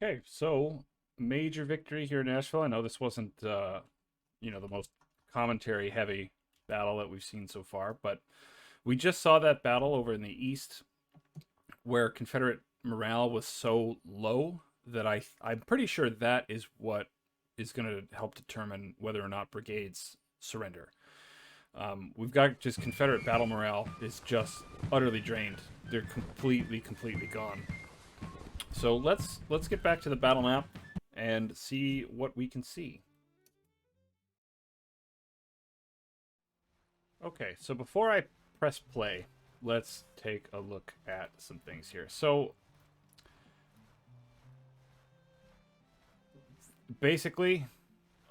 A: Okay, so major victory here in Nashville. I know this wasn't, the most commentary heavy battle that we've seen so far, but we just saw that battle over in the east where Confederate morale was so low that I'm pretty sure that is what is going to help determine whether or not brigades surrender. We've got just Confederate battle morale is just utterly drained. They're completely gone. So let's get back to the battle map and see what we can see. Okay, so before I press play, let's take a look at some things here. So basically,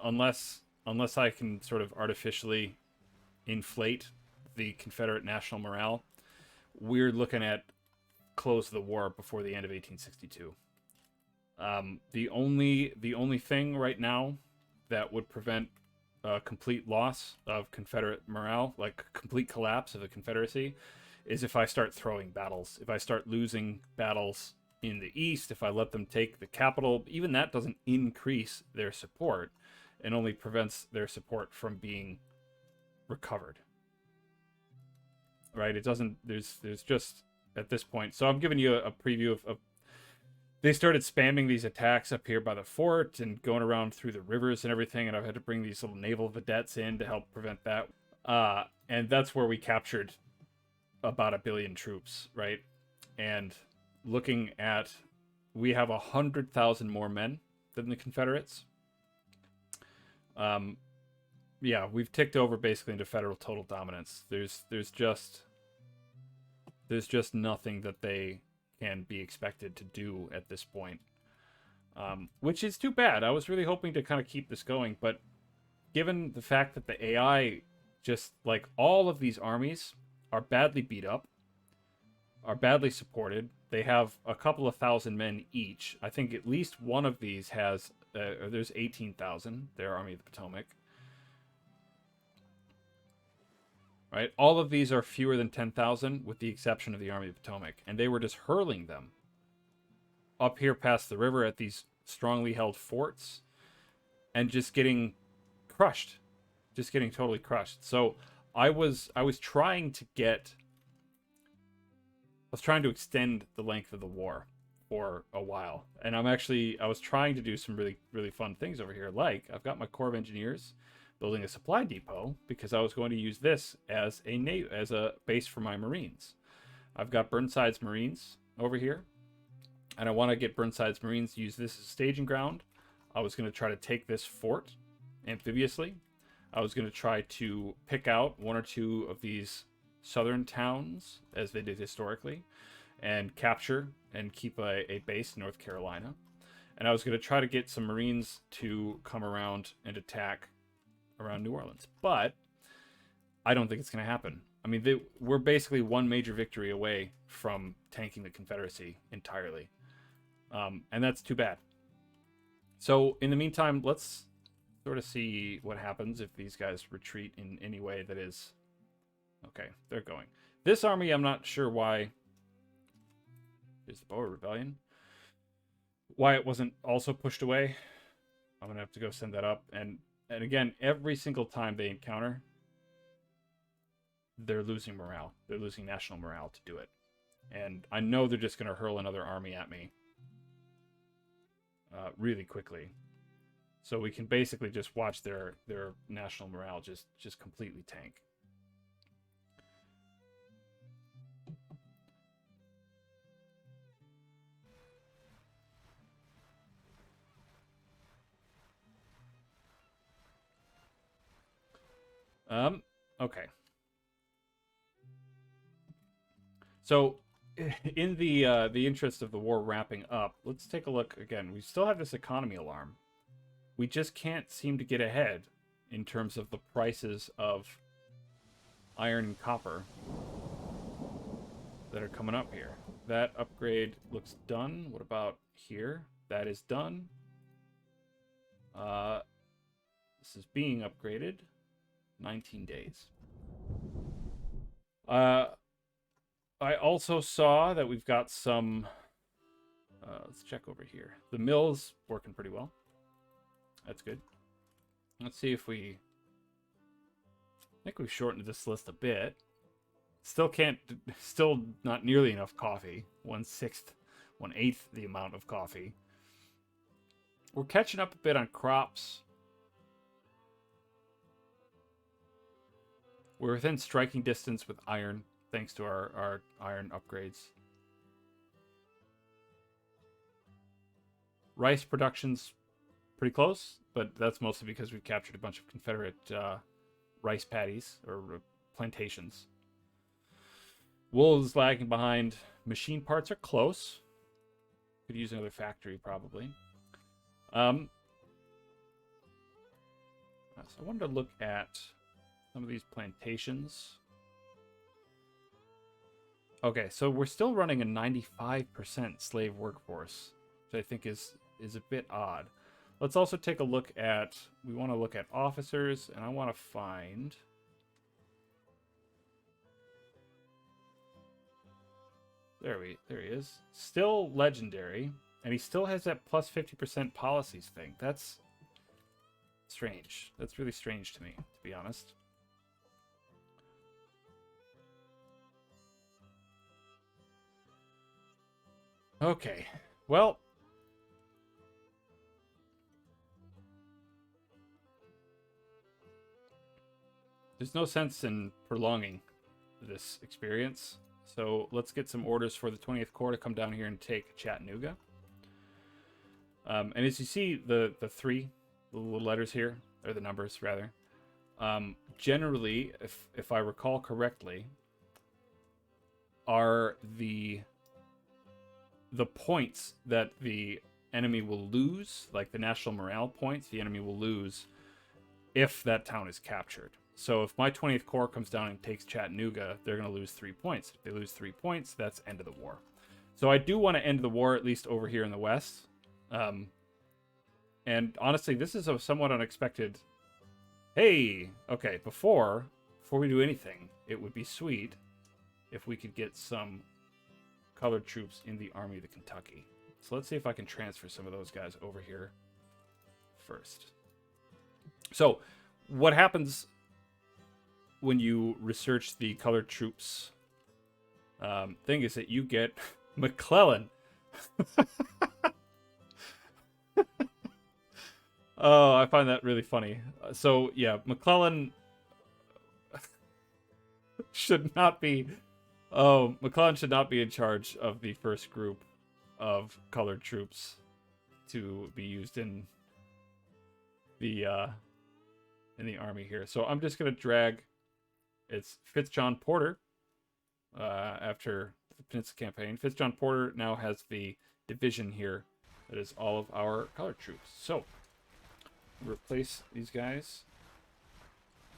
A: unless I can sort of artificially inflate the Confederate national morale, we're looking at close of the war before the end of 1862. The only thing right now that would prevent a complete loss of Confederate morale, like complete collapse of the Confederacy, is if I start throwing battles. If I start losing battles in the east, if I let them take the capital, even that doesn't increase their support. It only prevents their support from being recovered. Right? It doesn't. There's just at this point. So I'm giving you a preview of they started spamming these attacks up here by the fort and going around through the rivers and everything, and I've had to bring these little naval vedettes in to help prevent that. And that's where we captured about 1 billion troops, right? And looking at, we have 100,000 more men than the Confederates. Yeah, we've ticked over basically into federal total dominance. There's just nothing that they can be expected to do at this point, which is too bad. I was really hoping to kind of keep this going, but given the fact that the AI, just like all of these armies, are badly beat up, are badly supported. They have a couple of thousand men each. I think at least one of these has, there's 18,000, their Army of the Potomac. Right? All of these are fewer than 10,000, with the exception of the Army of the Potomac. And they were just hurling them up here past the river at these strongly held forts and just getting crushed. Just getting totally crushed. So I was trying to extend the length of the war for a while. And I was trying to do some really fun things over here. Like, I've got my Corps of Engineers building a supply depot because I was going to use this as a base for my Marines. I've got Burnside's Marines over here, and I want to get Burnside's Marines to use this as staging ground. I was going to try to take this fort amphibiously. I was going to try to pick out one or two of these southern towns, as they did historically, and capture and keep a base in North Carolina. And I was going to try to get some Marines to come around and attack around New Orleans. But I don't think it's going to happen. I mean, we're basically one major victory away from tanking the Confederacy entirely. And that's too bad. So in the meantime, let's sort of see what happens if these guys retreat in any way that is... Okay, they're going. This army, I'm not sure why... Here's the Boer Rebellion. Why it wasn't also pushed away. I'm going to have to go send that up. And again, every single time they encounter, they're losing morale. They're losing national morale to do it. And I know they're just going to hurl another army at me really quickly. So we can basically just watch their national morale just completely tank. Okay. So, in the interest of the war wrapping up, let's take a look again. We still have this economy alarm. We just can't seem to get ahead in terms of the prices of iron and copper that are coming up here. That upgrade looks done. What about here? That is done. This is being upgraded. 19 days. I also saw that we've got some Let's check over here. The mill's working pretty well. That's good. Let's see if we... I think we've shortened this list a bit. Still not nearly enough coffee. 1/6, 1/8 the amount of coffee. We're catching up a bit on crops. We're within striking distance with iron, thanks to our iron upgrades. Rice production's pretty close, but that's mostly because we've captured a bunch of Confederate rice paddies, or plantations. Wool is lagging behind. Machine parts are close. Could use another factory, probably. So I wanted to look at some of these plantations. Okay, so we're still running a 95% slave workforce, which I think is a bit odd. Let's also take a look at, we want to look at officers, and I want to find... There he is. Still legendary, and he still has that plus 50% policies thing. That's strange. That's really strange to me, to be honest. Okay, well... There's no sense in prolonging this experience. So let's get some orders for the 20th Corps to come down here and take Chattanooga. And as you see, the little letters here, or the numbers rather, generally, if I recall correctly, are the points that the enemy will lose, like the national morale points, the enemy will lose if that town is captured. So if my 20th Corps comes down and takes Chattanooga, they're going to lose 3 points. If they lose 3 points, that's end of the war. So I do want to end the war, at least over here in the west. And honestly, this is a somewhat unexpected... Hey! Okay, before we do anything, it would be sweet if we could get some colored troops in the Army of the Kentucky. So let's see if I can transfer some of those guys over here first. So, what happens when you research the colored troops thing is that you get McClellan. Oh, I find that really funny. So, yeah, McClellan should not be... Oh, McClellan should not be in charge of the first group of colored troops to be used in the army here. So I'm just going to drag... It's Fitzjohn Porter after the Peninsula Campaign. Fitzjohn Porter now has the division here that is all of our colored troops. So, replace these guys.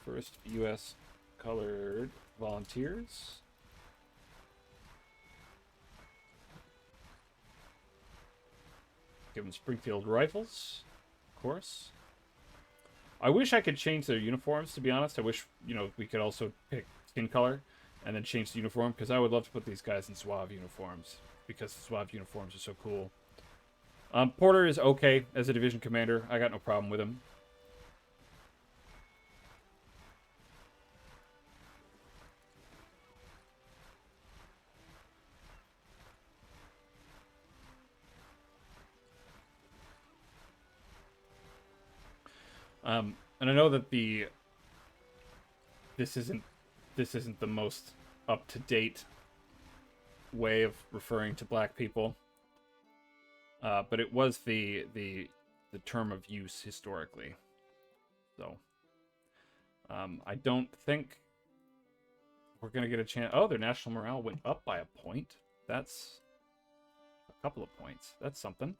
A: First, U.S. Colored Volunteers. Give them Springfield Rifles, of course. I wish I could change their uniforms, to be honest. I wish, we could also pick skin color and then change the uniform, because I would love to put these guys in Zouave uniforms, because the Zouave uniforms are so cool. Porter is okay as a division commander. I got no problem with him. And I know that this isn't the most up-to-date way of referring to black people, but it was the term of use historically. So I don't think we're gonna get a chance. Oh, their national morale went up by a point. That's a couple of points. That's something.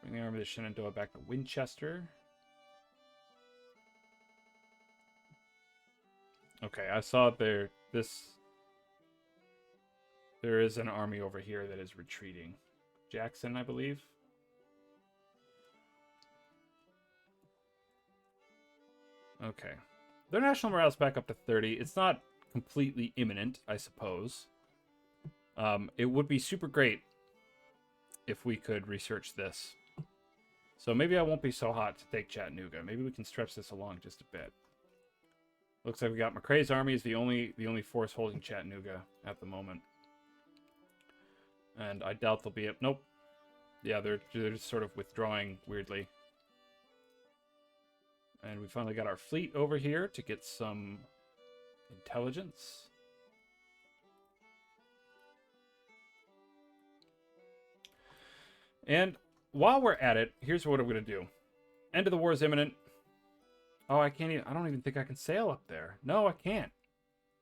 A: Bring the Army of the Shenandoah back to Winchester. Okay, I saw there is an army over here that is retreating. Jackson, I believe. Okay. Their national morale is back up to 30. It's not completely imminent, I suppose. It would be super great if we could research this. So maybe I won't be so hot to take Chattanooga. Maybe we can stretch this along just a bit. Looks like we got McCrae's army is the only force holding Chattanooga at the moment. And I doubt they'll be up. Nope. Yeah, they're just sort of withdrawing weirdly. And we finally got our fleet over here to get some intelligence. And while we're at it, here's what I'm going to do. End of the war is imminent. Oh, I don't even think I can sail up there. No, I can't.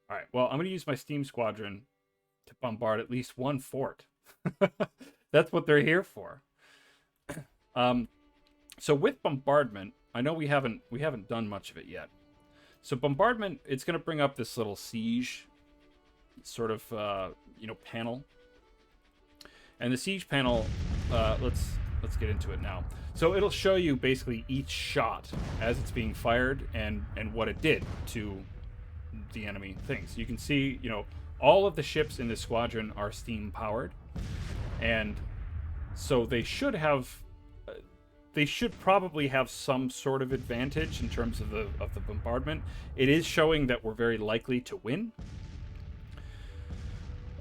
A: All right, well, I'm going to use my steam squadron to bombard at least one fort. That's what they're here for. So with bombardment, I know we haven't done much of it yet. So bombardment, it's going to bring up this little siege sort of panel. And the siege panel, let's get into it now. So it'll show you basically each shot as it's being fired and what it did to the enemy things. You can see, all of the ships in this squadron are steam powered, and so they should probably have some sort of advantage in terms of the bombardment. It is showing that we're very likely to win.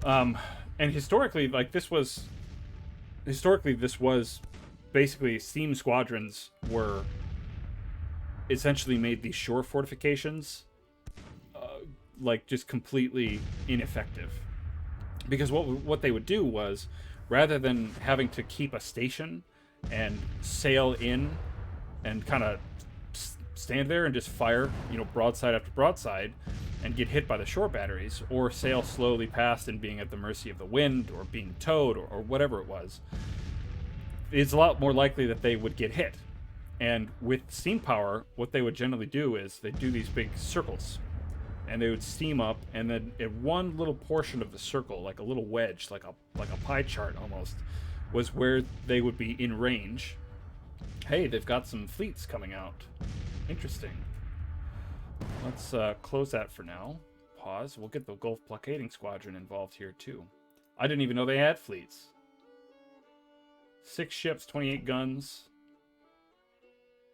A: And historically, this was basically steam squadrons were essentially made these shore fortifications just completely ineffective, because what they would do was, rather than having to keep a station and sail in and kind of stand there and just fire broadside after broadside and get hit by the shore batteries, or sail slowly past and being at the mercy of the wind or being towed or whatever it was, it's a lot more likely that they would get hit. And with steam power, what they would generally do is they do these big circles, and they would steam up, and then at one little portion of the circle, like a little wedge, like a pie chart almost, was where they would be in range. Hey, they've got some fleets coming out. Interesting. Let's close that for now. Pause. We'll get the Gulf Blockading Squadron involved here too. I didn't even know they had fleets. 6 ships, 28 guns.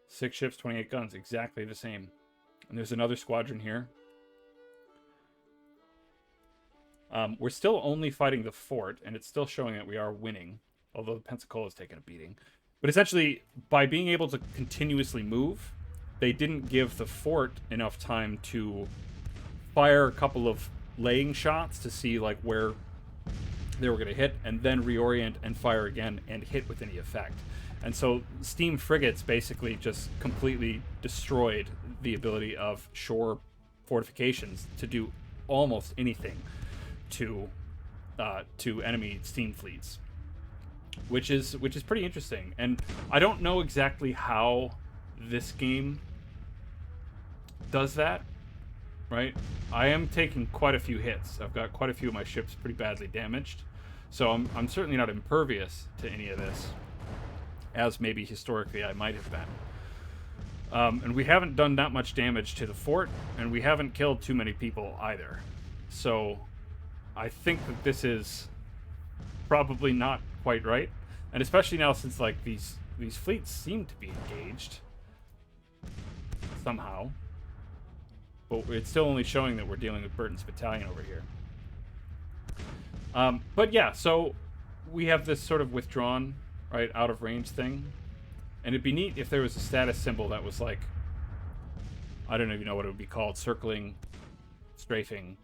A: 6 ships, 28 guns. Exactly the same. And there's another squadron here. We're still only fighting the fort, and it's still showing that we are winning, although the Pensacola's taken a beating. But essentially, by being able to continuously move, they didn't give the fort enough time to fire a couple of laying shots to see where they were going to hit, and then reorient and fire again and hit with any effect. And so steam frigates basically just completely destroyed the ability of shore fortifications to do almost anything to enemy steam fleets, which is pretty interesting. And I don't know exactly how this game does that, right? I am taking quite a few hits. I've got quite a few of my ships pretty badly damaged, so I'm certainly not impervious to any of this, as maybe historically I might have been. And we haven't done that much damage to the fort, and we haven't killed too many people either. So I think that this is probably not quite right, and especially now since these fleets seem to be engaged somehow, but it's still only showing that we're dealing with Burton's battalion over here. But yeah, so we have this sort of withdrawn, right, out of range thing, and it'd be neat if there was a status symbol that was I don't even know what it would be called, circling, strafing,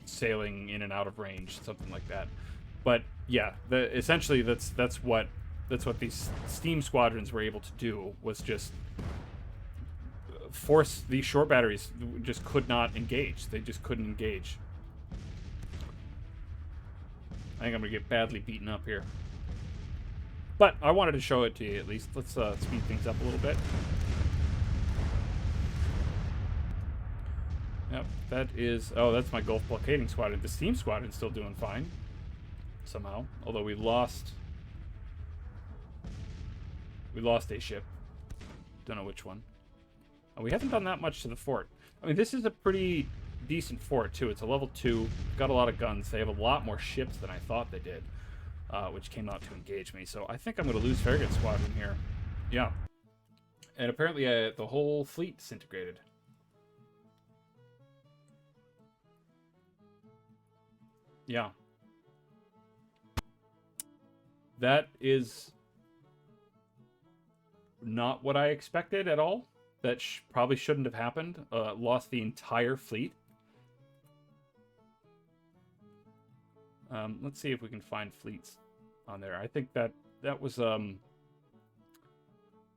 A: sailing in and out of range, something like that. But yeah, essentially that's what these steam squadrons were able to do, was just force these short batteries. Just could not engage. They just couldn't engage. I think I'm gonna get badly beaten up here, but I wanted to show it to you at least. Let's speed things up a little bit. Yep, that is... Oh, that's my Gulf Blockading Squadron. The steam squadron's still doing fine, somehow. Although we lost a ship. Don't know which one. We haven't done that much to the fort. I mean, this is a pretty decent fort, too. It's a level 2. Got a lot of guns. They have a lot more ships than I thought they did, which came out to engage me. So I think I'm going to lose Farragut Squadron here. Yeah. And apparently the whole fleet disintegrated. Yeah. That is not what I expected at all. That probably shouldn't have happened. Lost the entire fleet. Let's see if we can find fleets on there. I think that was a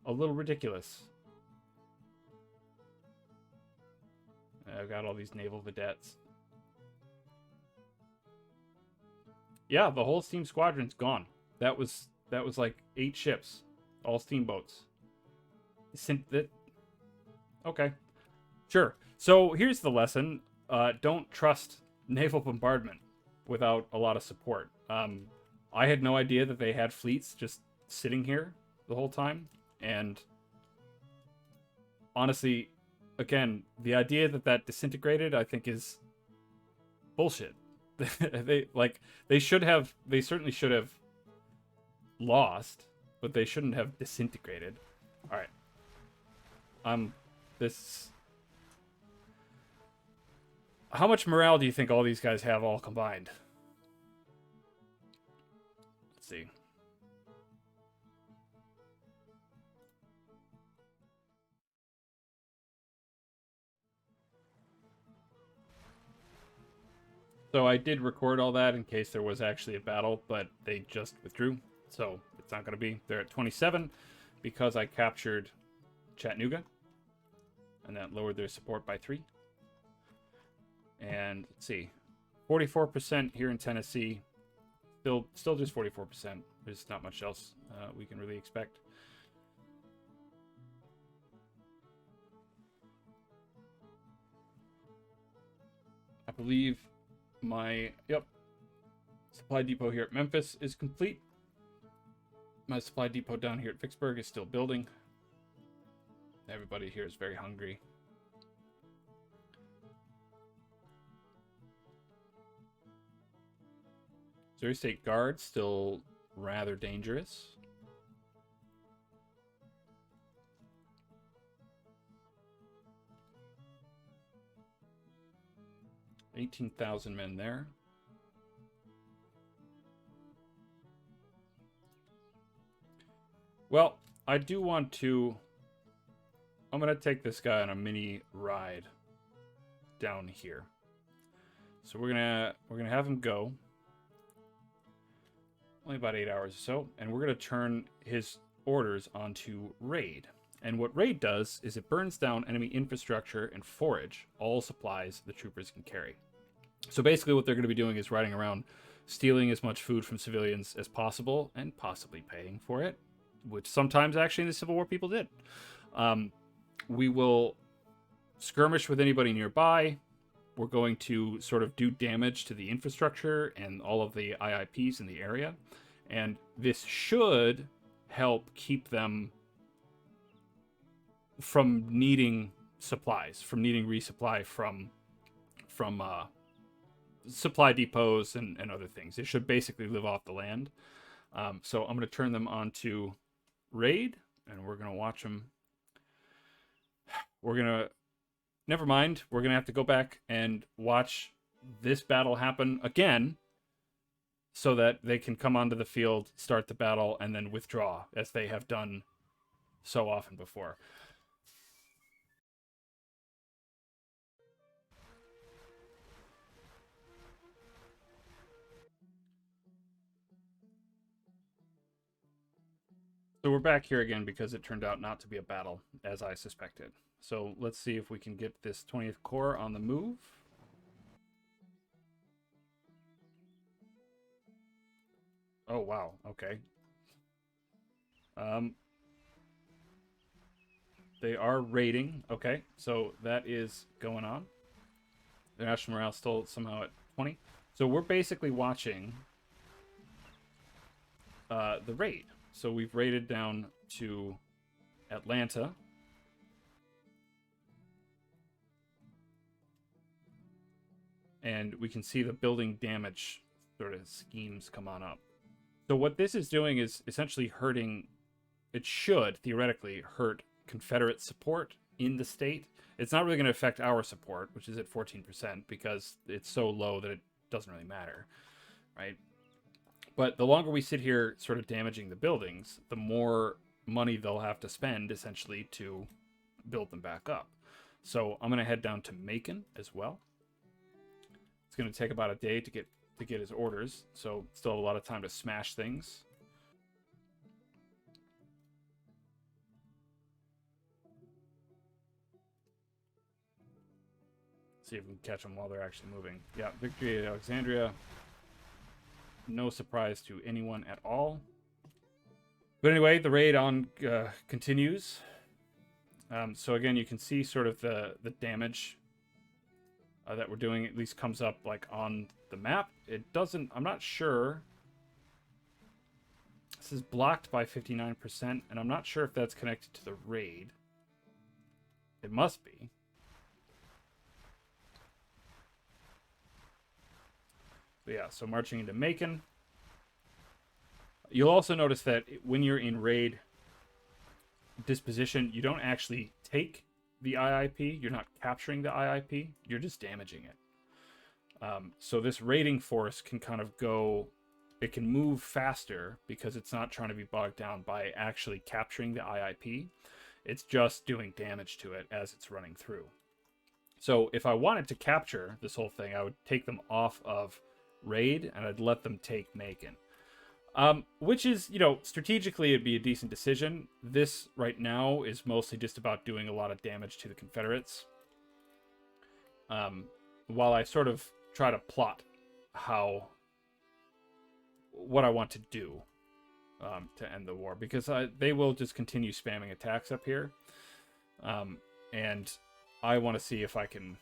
A: little ridiculous. I've got all these naval vedettes. Yeah, the whole steam squadron's gone. That was like 8 ships, all steamboats. Okay, sure. So here's the lesson: don't trust naval bombardment without a lot of support. I had no idea that they had fleets just sitting here the whole time, and honestly, again, the idea that disintegrated, I think, is bullshit. They certainly should have lost, but they shouldn't have disintegrated. All right. How much morale do you think all these guys have all combined? Let's see. So I did record all that in case there was actually a battle, but they just withdrew. So it's not going to be. They're at 27 because I captured Chattanooga, and that lowered their support by 3. And let's see, 44% here in Tennessee. Still just 44%. There's not much else we can really expect. I believe my supply depot here at Memphis is complete. My supply depot down here at Vicksburg is still building. Everybody here is very hungry. Missouri State Guard still rather dangerous. $18,000 men there. Well, I do want to. I'm gonna take this guy on a mini ride down here. So we're gonna have him go. Only about 8 hours or so, and we're gonna turn his orders onto raid. And what raid does is it burns down enemy infrastructure and forage all supplies the troopers can carry. So basically what they're going to be doing is riding around stealing as much food from civilians as possible and possibly paying for it, which sometimes actually in the Civil War people did. We will skirmish with anybody nearby. We're going to sort of do damage to the infrastructure and all of the IIPs in the area. And this should help keep them from needing supplies, from needing resupply from supply depots and other things. It should basically live off the land. So I'm going to turn them on to raid, and we're going to watch them. Never mind. We're going to have to go back and watch this battle happen again so that they can come onto the field, start the battle, and then withdraw, as they have done so often before. So we're back here again because it turned out not to be a battle, as I suspected. So let's see if we can get this 20th Corps on the move. Oh, wow. Okay. They are raiding. Okay, so that is going on. The national morale still somehow at 20. So we're basically watching the raid. So we've raided down to Atlanta. and we can see the building damage sort of schemes come on up. So what this is doing is essentially hurting, it should theoretically hurt Confederate support in the state. It's not really going to affect our support, which is at 14%, because it's so low that it doesn't really matter, right? But the longer we sit here sort of damaging the buildings, the more money they'll have to spend, essentially, to build them back up. So I'm going to head down to Macon as well. It's going to take about a day to get his orders, so still have a lot of time to smash things. See if we can catch them while they're actually moving. Yeah, victory at Alexandria. No surprise to anyone at all. But anyway, the raid on continues. So again, you can see sort of the damage that we're doing. At least comes up like on the map. It doesn't. I'm not sure. This is blocked by 59%, and I'm not sure if that's connected to the raid. It must be. But yeah, so marching into Macon. You'll also notice that when you're in raid disposition, you don't actually take the IIP. You're not capturing the IIP. You're just damaging it. So this raiding force can kind of go... It can move faster because it's not trying to be bogged down by actually capturing the IIP. It's just doing damage to it as it's running through. So if I wanted to capture this whole thing, I would take them off of raid and I'd let them take Macon. Which is, you know, strategically it'd be a decent decision. This right now is mostly just about doing a lot of damage to the Confederates. While I sort of try to plot what I want to do to end the war, because they will just continue spamming attacks up here. And I want to see if I can,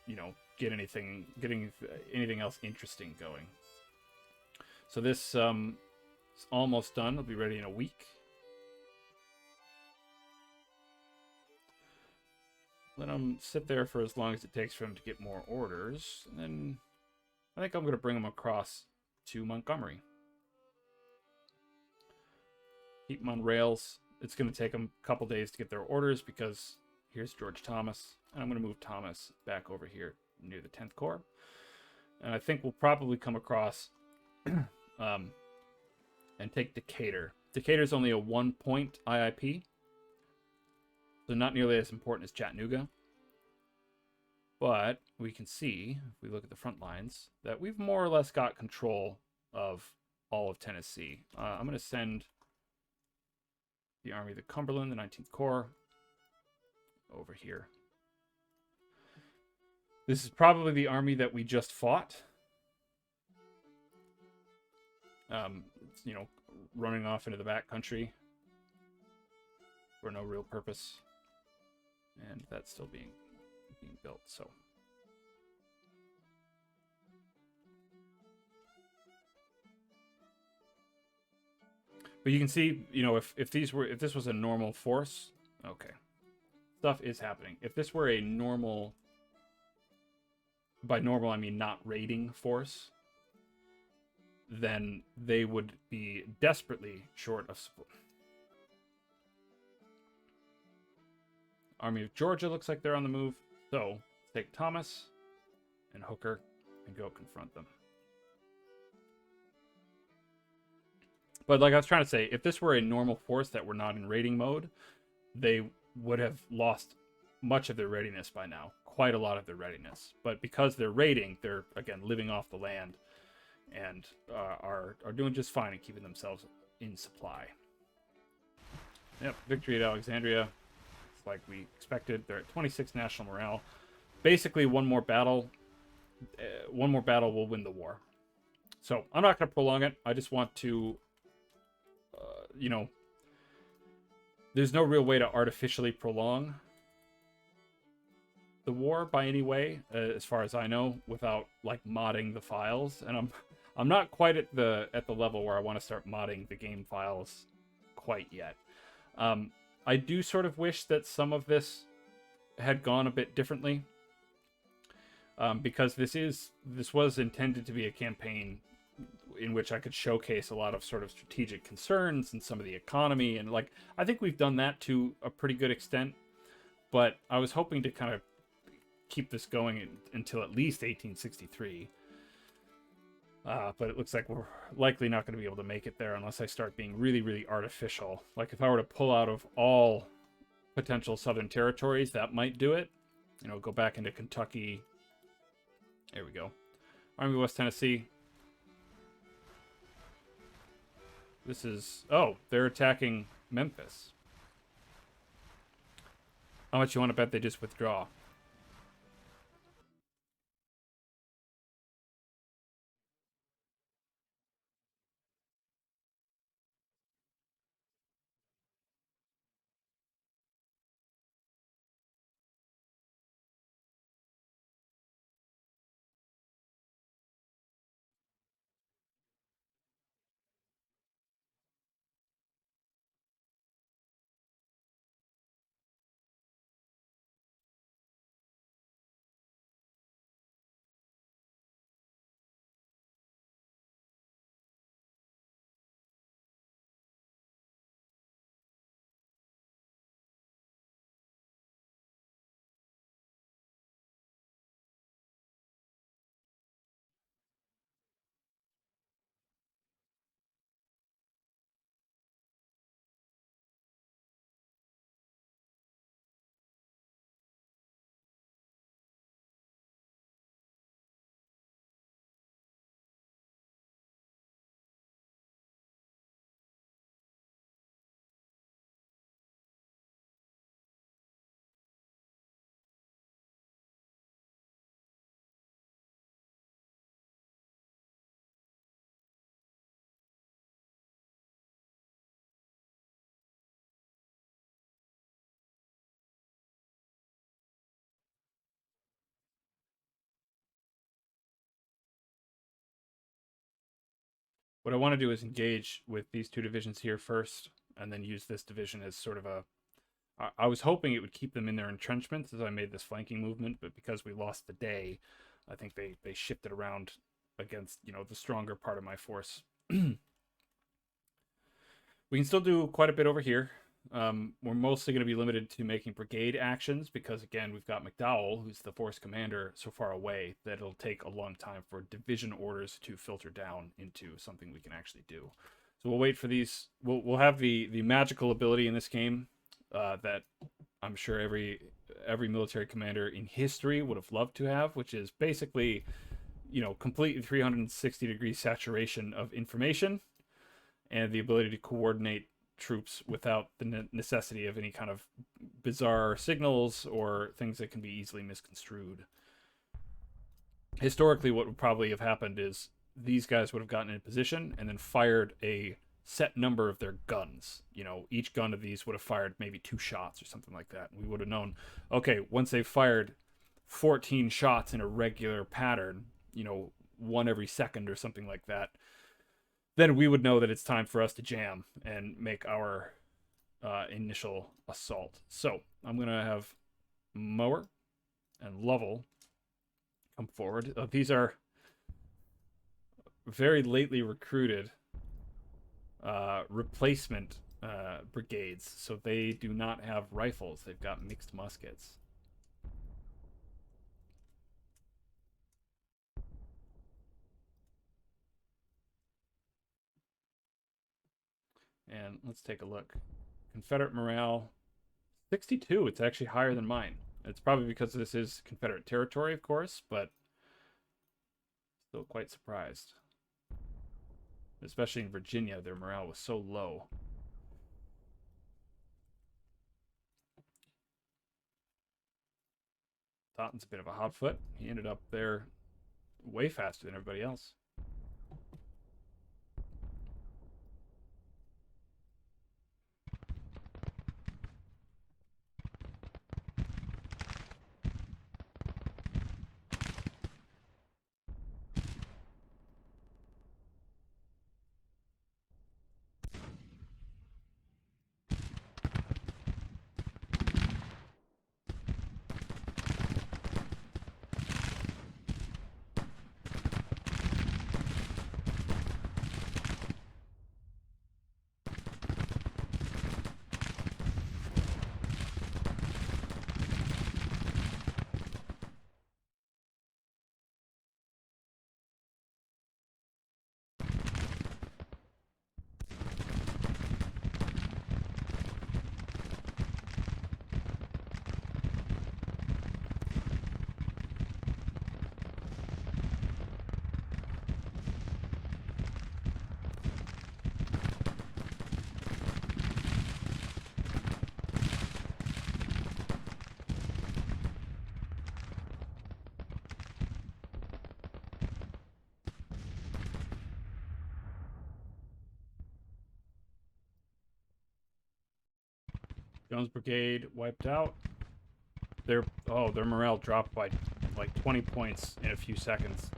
A: you know, getting anything else interesting going. So this is almost done. It'll be ready in a week. Let them sit there for as long as it takes for them to get more orders. And then I think I'm going to bring them across to Montgomery. Keep them on rails. It's going to take them a couple days to get their orders because here's George Thomas. And I'm going to move Thomas back over here near the 10th Corps. And I think we'll probably come across and take Decatur. Decatur's only a 1-point IIP, so not nearly as important as Chattanooga. But we can see, if we look at the front lines, that we've more or less got control of all of Tennessee. I'm going to send the Army of the Cumberland, the 19th Corps, over here. This is probably the army that we just fought. It's, you know, running off into the back country for no real purpose, and that's still being built. So but you can see, you know, if this was a normal force, okay, stuff is happening. If this were a normal, by normal I mean not raiding force, then they would be desperately short of support. Army of Georgia looks like they're on the move. So, take Thomas and Hooker and go confront them. But like I was trying to say, if this were a normal force that were not in raiding mode, they would have lost much of their readiness by now. Quite a lot of their readiness. But because they're raiding, they're, again, living off the land and are doing just fine and keeping themselves in supply. Yep, victory at Alexandria. It's like we expected. They're at 26 national morale. Basically, one more battle will win the war. So I'm not going to prolong it. I just want to, you know, there's no real way to artificially prolong the war by any way, as far as I know, without like modding the files. And I'm not quite at the level where I want to start modding the game files quite yet. I do sort of wish that some of this had gone a bit differently. because this was intended to be a campaign in which I could showcase a lot of sort of strategic concerns and some of the economy, and like I think we've done that to a pretty good extent. But I was hoping to kind of keep this going until at least 1863. But it looks like we're likely not going to be able to make it there unless I start being really, really artificial. Like if I were to pull out of all potential southern territories, that might do it. You know, go back into Kentucky. There we go. Army of West Tennessee. This is... Oh, they're attacking Memphis. How much you want to bet they just withdraw? What I want to do is engage with these two divisions here first, and then use this division as sort of a... I was hoping it would keep them in their entrenchments as I made this flanking movement, but because we lost the day, I think they shifted around against, you know, the stronger part of my force. We can still do quite a bit over here. We're mostly going to be limited to making brigade actions because, again, we've got McDowell, who's the force commander, so far away that it'll take a long time for division orders to filter down into something we can actually do. So we'll wait for these. We'll have the magical ability in this game that I'm sure every military commander in history would have loved to have, which is basically, you know, complete 360-degree saturation of information and the ability to coordinate troops without the necessity of any kind of bizarre signals or things that can be easily misconstrued. Historically, what would probably have happened is these guys would have gotten in position and then fired a set number of their guns. You know, each gun of these would have fired maybe 2 shots or something like that. We would have known, okay, once they've fired 14 shots in a regular pattern, you know, 1 every second or something like that, then we would know that it's time for us to jam and make our initial assault. So I'm going to have Mower and Lovell come forward. These are very lately recruited replacement brigades, so they do not have rifles. They've got mixed muskets. And let's take a look. Confederate morale, 62. It's actually higher than mine. It's probably because this is Confederate territory, of course, but still quite surprised. Especially in Virginia, their morale was so low. Totten a bit of a hotfoot. He ended up there way faster than everybody else. Jones Brigade wiped out. Their morale dropped by like 20 points in a few seconds.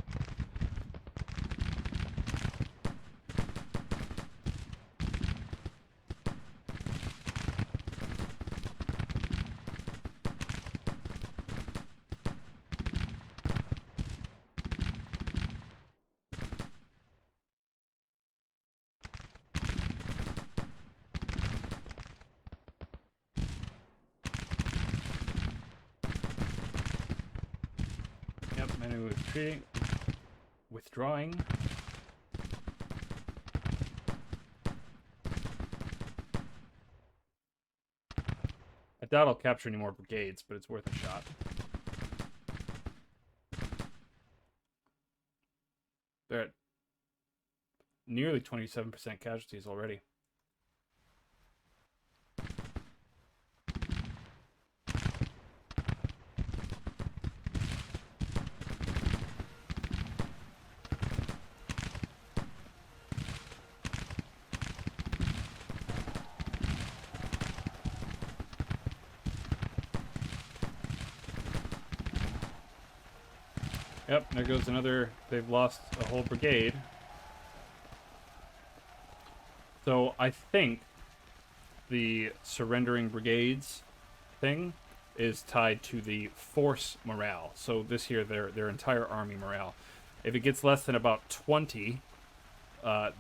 A: Retreating, withdrawing. I doubt I'll capture any more brigades, but it's worth a shot. They're at nearly 27% casualties already. Yep, there goes another. They've lost a whole brigade. So I think the surrendering brigades thing is tied to the force morale. So this here, their entire army morale. If it gets less than about 20,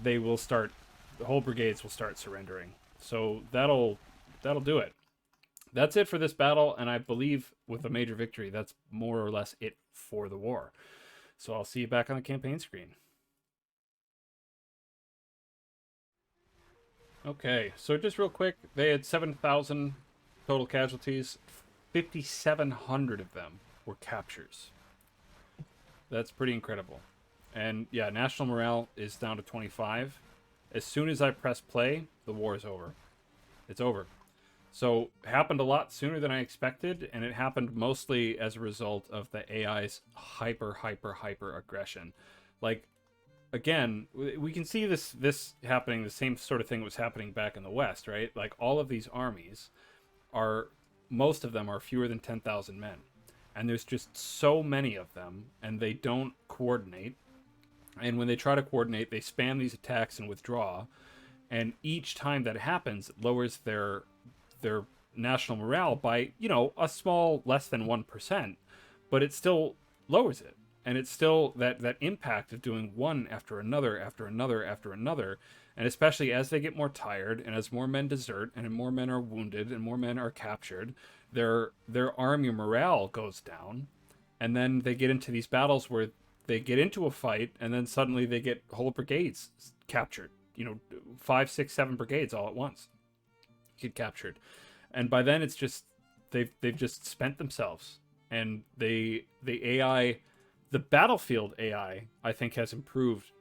A: they will start. The whole brigades will start surrendering. So that'll do it. That's it for this battle, and I believe with a major victory, that's more or less it for the war. So I'll see you back on the campaign screen. Okay, so just real quick, they had 7,000 total casualties. 5,700 of them were captures. That's pretty incredible. And yeah, national morale is down to 25. As soon as I press play, the war is over. It's over. So happened a lot sooner than I expected, and it happened mostly as a result of the AI's hyper aggression. Like, again, we can see this happening, the same sort of thing was happening back in the West, right? Like, all of these armies most of them are fewer than 10,000 men. And there's just so many of them, and they don't coordinate. And when they try to coordinate, they spam these attacks and withdraw. And each time that happens, it lowers their national morale by, a small less than 1%, but it still lowers it. And it's still that impact of doing one after another, and especially as they get more tired and as more men desert and more men are wounded and more men are captured, their army morale goes down, and then they get into these battles where they get into a fight and then suddenly they get whole brigades captured, 5, 6, 7 brigades all at once get captured, and by then it's just they've just spent themselves. And the battlefield AI, I think, has improved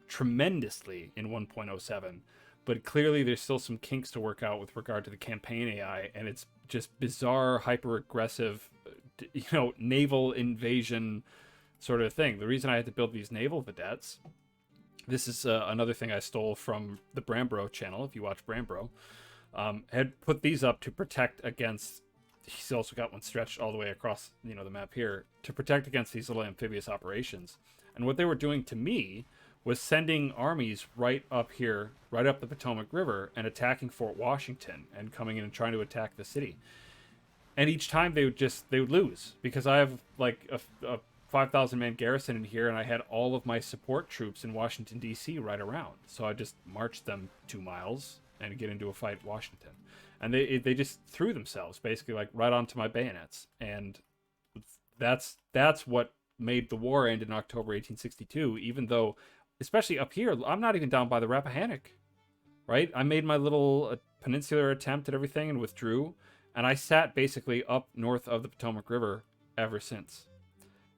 A: tremendously in 1.07, but clearly there's still some kinks to work out with regard to the campaign AI, and it's just bizarre, hyper aggressive, naval invasion sort of thing. The reason I had to build these naval vedettes, this is another thing I stole from the Brambro channel, if you watch Brambro. Had put these up to protect against, he's also got one stretched all the way across, the map here, to protect against these little amphibious operations. And what they were doing to me was sending armies right up here, right up the Potomac River, and attacking Fort Washington and coming in and trying to attack the city. And each time they would lose, because I have like a 5,000 man garrison in here, and I had all of my support troops in Washington, D.C. right around. So I just marched them 2 miles and get into a fight in Washington. And they just threw themselves basically like right onto my bayonets. And that's what made the war end in October 1862, even though, especially up here, I'm not even down by the Rappahannock, right? I made my little peninsular attempt at everything and withdrew, and I sat basically up north of the Potomac River ever since.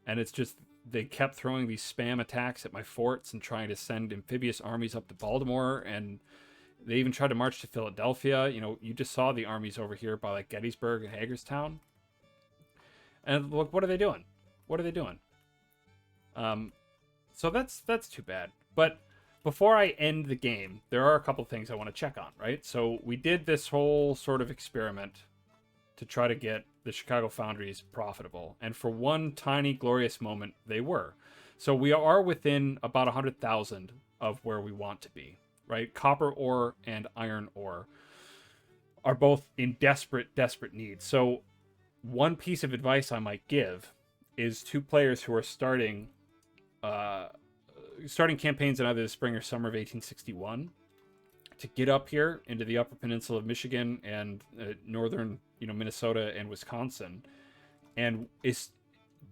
A: And it's just, they kept throwing these spam attacks at my forts and trying to send amphibious armies up to Baltimore, and they even tried to march to Philadelphia. You just saw the armies over here by like Gettysburg and Hagerstown. And look, what are they doing? So that's too bad. But before I end the game, there are a couple things I want to check on, right? So we did this whole sort of experiment to try to get the Chicago foundries profitable. And for one tiny glorious moment, they were. So we are within about 100,000 of where we want to be, right? Copper ore and iron ore are both in desperate need. So one piece of advice I might give is to players who are starting campaigns in either the spring or summer of 1861 to get up here into the Upper Peninsula of Michigan and northern, Minnesota and Wisconsin, and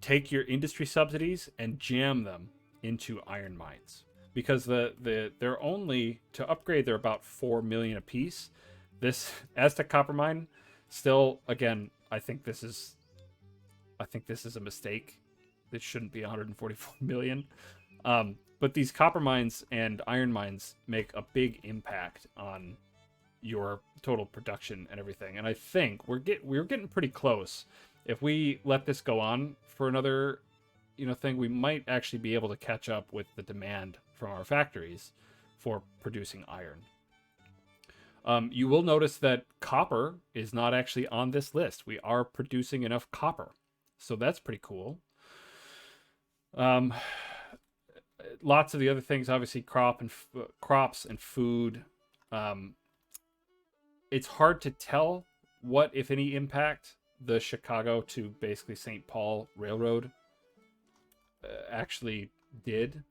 A: take your industry subsidies and jam them into iron mines, because they're only to upgrade. They're about 4 million a piece. This Aztec copper mine, still, again, I think this is a mistake. It shouldn't be 144 million. But these copper mines and iron mines make a big impact on your total production and everything. And I think we're getting pretty close. If we let this go on for another, thing, we might actually be able to catch up with the demand from our factories for producing iron. You will notice that copper is not actually on this list. We are producing enough copper, so that's pretty cool. Lots of the other things, obviously, crops and food. It's hard to tell what, if any, impact the Chicago to basically St. Paul Railroad actually did.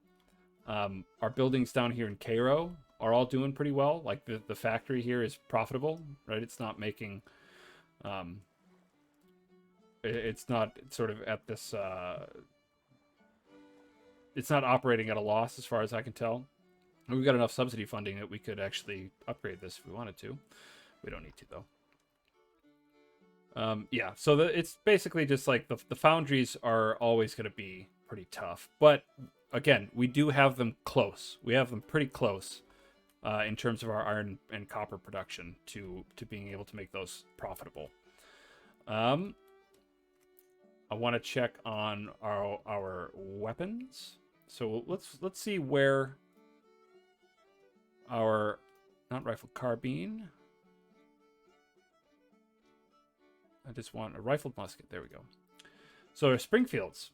A: Our buildings down here in Cairo are all doing pretty well. Like the factory here is profitable, right? It's not making, it's not sort of at this, it's not operating at a loss as far as I can tell. And we've got enough subsidy funding that we could actually upgrade this if we wanted to. We don't need to, though. Yeah, so it's basically just like the foundries are always going to be pretty tough. But again, we do have them close. We have them pretty close in terms of our iron and copper production to being able to make those profitable. I want to check on our weapons. So let's see where our, not rifle, carbine. I just want a rifled musket. There we go. So our Springfields,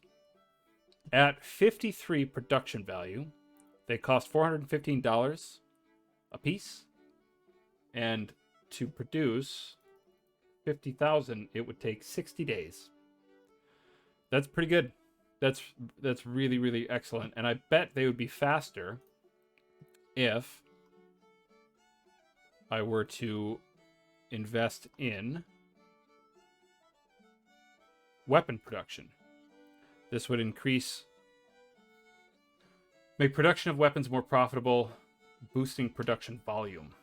A: at 53 production value, they cost $415 a piece, and to produce 50,000, it would take 60 days. That's pretty good. That's really, really excellent, and I bet they would be faster if I were to invest in weapon production. This would make production of weapons more profitable, boosting production volume.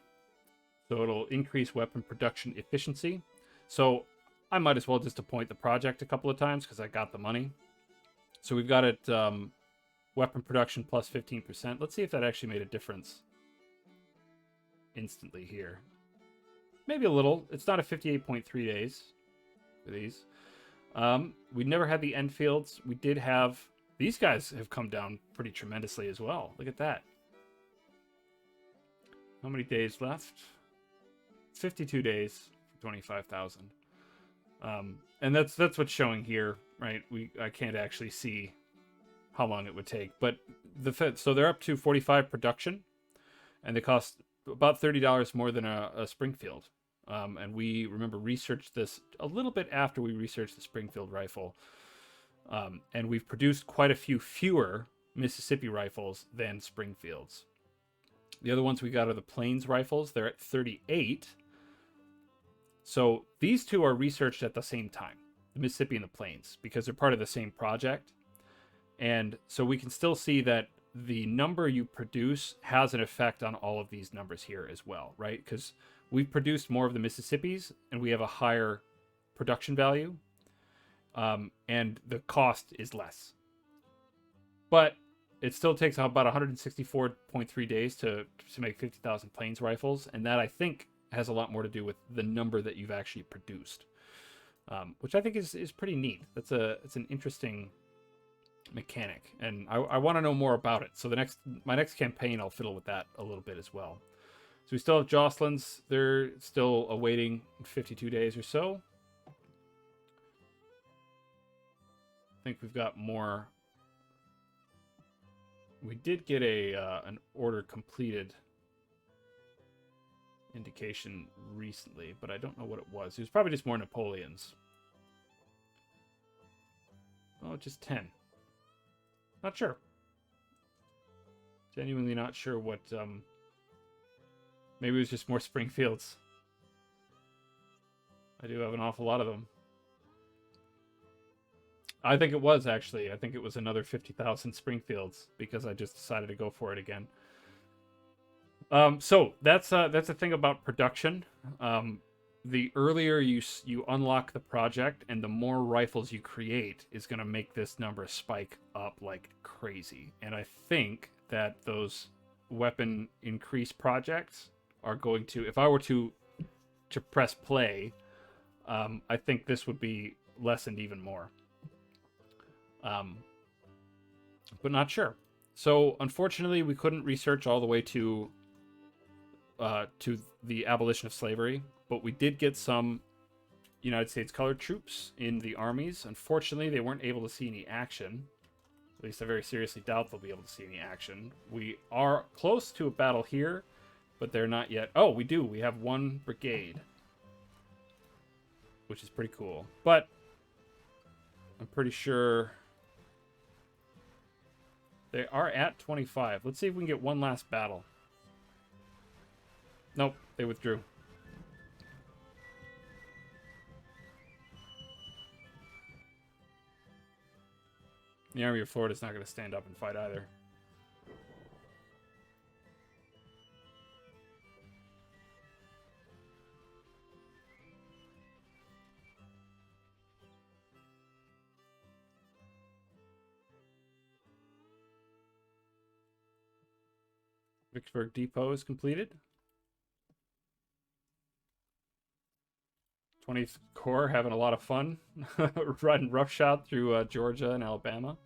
A: So it'll increase weapon production efficiency. So I might as well just appoint the project a couple of times because I got the money. So we've got it, weapon production plus 15%. Let's see if that actually made a difference instantly here. Maybe a little. It's not a 58.3 days for these. We never had the Enfields. We did have, these guys have come down pretty tremendously as well. Look at that. How many days left? 52 days for 25,000. And that's what's showing here, right? I can't actually see how long it would take, but so they're up to 45 production, and they cost about $30 more than a Springfield. And we, remember, researched this a little bit after we researched the Springfield rifle. And we've produced quite a few fewer Mississippi rifles than Springfields. The other ones we got are the Plains rifles. They're at 38. So these two are researched at the same time, the Mississippi and the Plains, because they're part of the same project. And so we can still see that the number you produce has an effect on all of these numbers here as well, right? Because we've produced more of the Mississippis, and we have a higher production value, and the cost is less. But it still takes about 164.3 days to make 50,000 Plains rifles, and that, I think, has a lot more to do with the number that you've actually produced, which I think is pretty neat. It's an interesting mechanic, and I want to know more about it. So my next campaign, I'll fiddle with that a little bit as well. So we still have Jocelyn's. They're still awaiting 52 days or so. I think we've got more. We did get an order completed indication recently, but I don't know what it was. It was probably just more Napoleons. Oh, just 10. Not sure. Genuinely not sure what... maybe it was just more Springfields. I do have an awful lot of them. I think it was, actually. I think it was another 50,000 Springfields, because I just decided to go for it again. So that's the thing about production. The earlier you unlock the project and the more rifles you create is going to make this number spike up like crazy. And I think that those weapon increase projects are going to, if I were to press play, I think this would be lessened even more. But not sure. So unfortunately, we couldn't research all the way to the abolition of slavery, but we did get some United States colored troops in the armies. Unfortunately, they weren't able to see any action. At least I very seriously doubt they'll be able to see any action. We are close to a battle here, but they're not yet. Oh, we do. We have one brigade, which is pretty cool. But I'm pretty sure they are at 25. Let's see if we can get one last battle. Nope, they withdrew. The Army of Florida is not going to stand up and fight either. Vicksburg Depot is completed. 20th Corps having a lot of fun riding roughshod through Georgia and Alabama.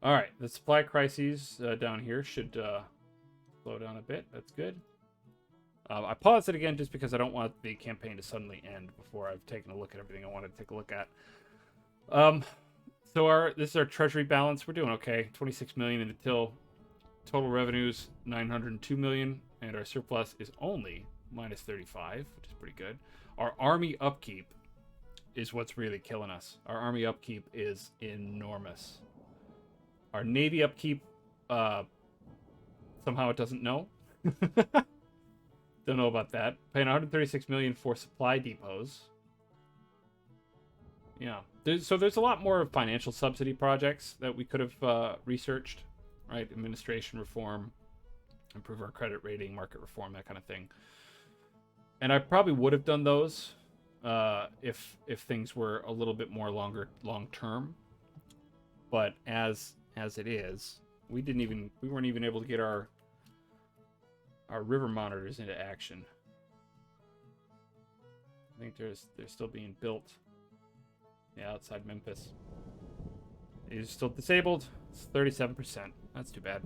A: All right, the supply crises down here should slow down a bit. That's good. I paused it again just because I don't want the campaign to suddenly end before I've taken a look at everything I wanted to take a look at. So this is our treasury balance. We're doing okay. 26 million in the till. Total revenues 902 million, and our surplus is only minus 35, which is pretty good. Our army upkeep is what's really killing us. Our army upkeep is enormous. Our navy upkeep, somehow it doesn't know. Don't know about that. Paying 136 million for supply depots. Yeah. There's a lot more financial subsidy projects that we could have researched, right? Administration reform, improve our credit rating, market reform, that kind of thing. And I probably would have done those if things were a little bit more long term. But as it is, we weren't even able to get our river monitors into action. I think they're still being built. Yeah, outside Memphis. It is still disabled. It's 37%. That's too bad.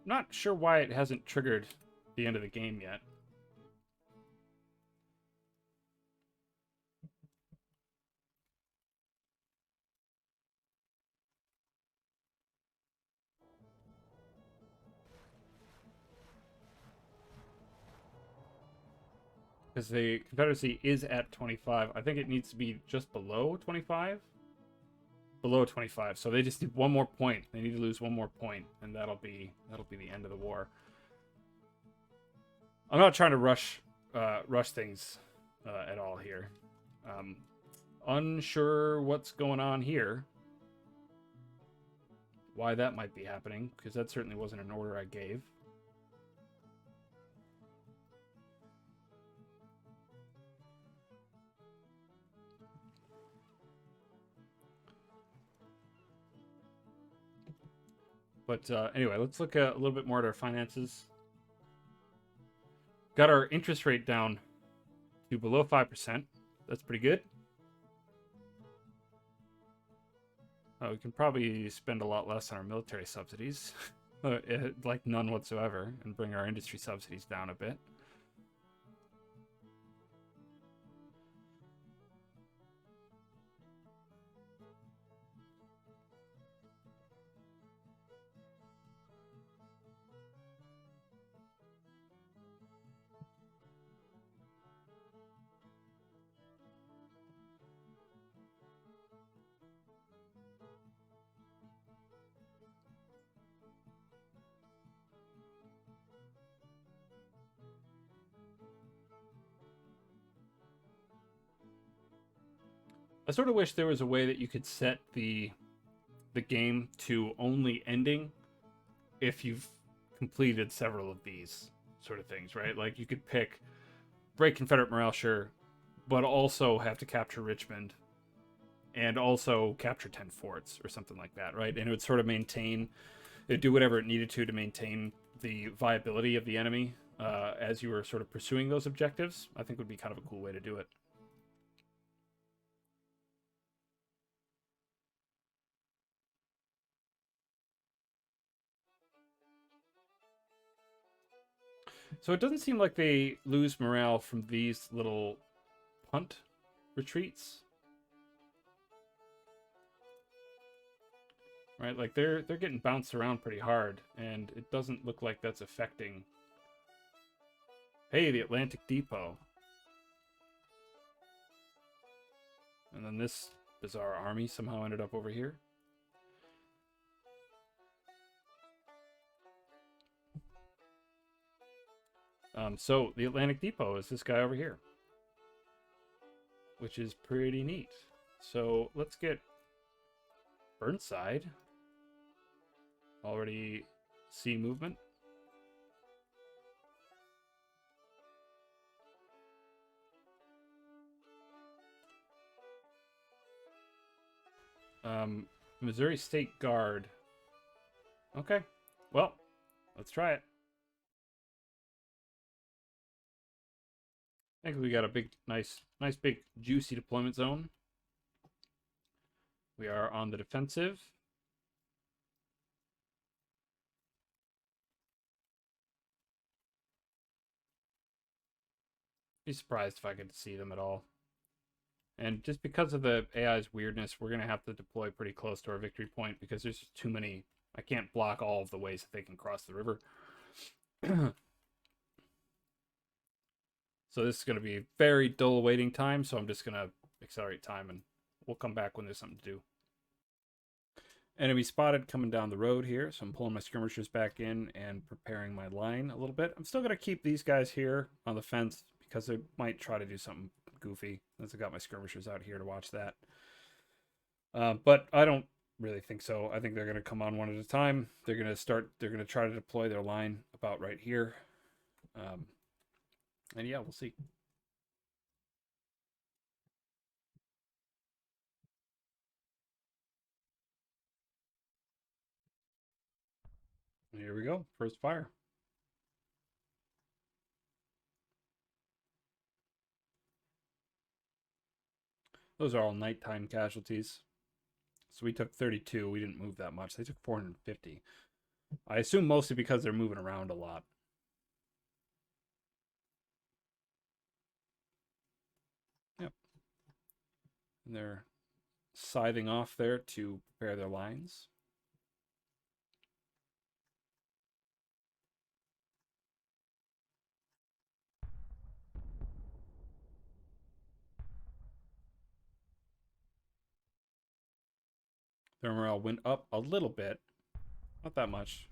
A: Not sure why it hasn't triggered the end of the game yet. Because the Confederacy is at 25. I think it needs to be just below 25. Below 25. So they just need one more point. They need to lose one more point, and that'll be the end of the war. I'm not trying to rush things at all here. Unsure what's going on here. Why that might be happening, because that certainly wasn't an order I gave. But anyway, let's look a little bit more at our finances. Got our interest rate down to below 5%. That's pretty good. We can probably spend a lot less on our military subsidies, like none whatsoever, and bring our industry subsidies down a bit. I sort of wish there was a way that you could set the game to only ending if you've completed several of these sort of things, right? Like you could pick break Confederate morale, sure, but also have to capture Richmond and also capture 10 forts or something like that, right? And it would sort of maintain, it would do whatever it needed to maintain the viability of the enemy as you were sort of pursuing those objectives. I think would be kind of a cool way to do it. So it doesn't seem like they lose morale from these little punt retreats. Right, like they're getting bounced around pretty hard, and it doesn't look like that's affecting. Hey, the Atlantic Depot. And then this bizarre army somehow ended up over here. So the Atlantic Depot is this guy over here, which is pretty neat. So let's get Burnside. Already see movement. Missouri State Guard. Okay, well, let's try it. I think we got a big, nice big juicy deployment zone. We are on the defensive. Be surprised if I could see them at all. And just because of the AI's weirdness, we're going to have to deploy pretty close to our victory point because there's just too many. I can't block all of the ways that they can cross the river. So this is going to be very dull waiting time, so I'm just going to accelerate time and we'll come back when there's something to do. Enemy spotted coming down the road here, so I'm pulling my skirmishers back in and preparing my line a little bit. I'm still going to keep these guys here on the fence because they might try to do something goofy, as I got my skirmishers out here to watch that. But I don't really think so. I think they're going to come on one at a time. They're going to try to deploy their line about right here. And yeah, we'll see. Here we go. First fire. Those are all nighttime casualties. So we took 32. We didn't move that much. They took 450. I assume mostly because they're moving around a lot. Yep. And they're scything off there to prepare their lines. Their morale went up a little bit. Not that much.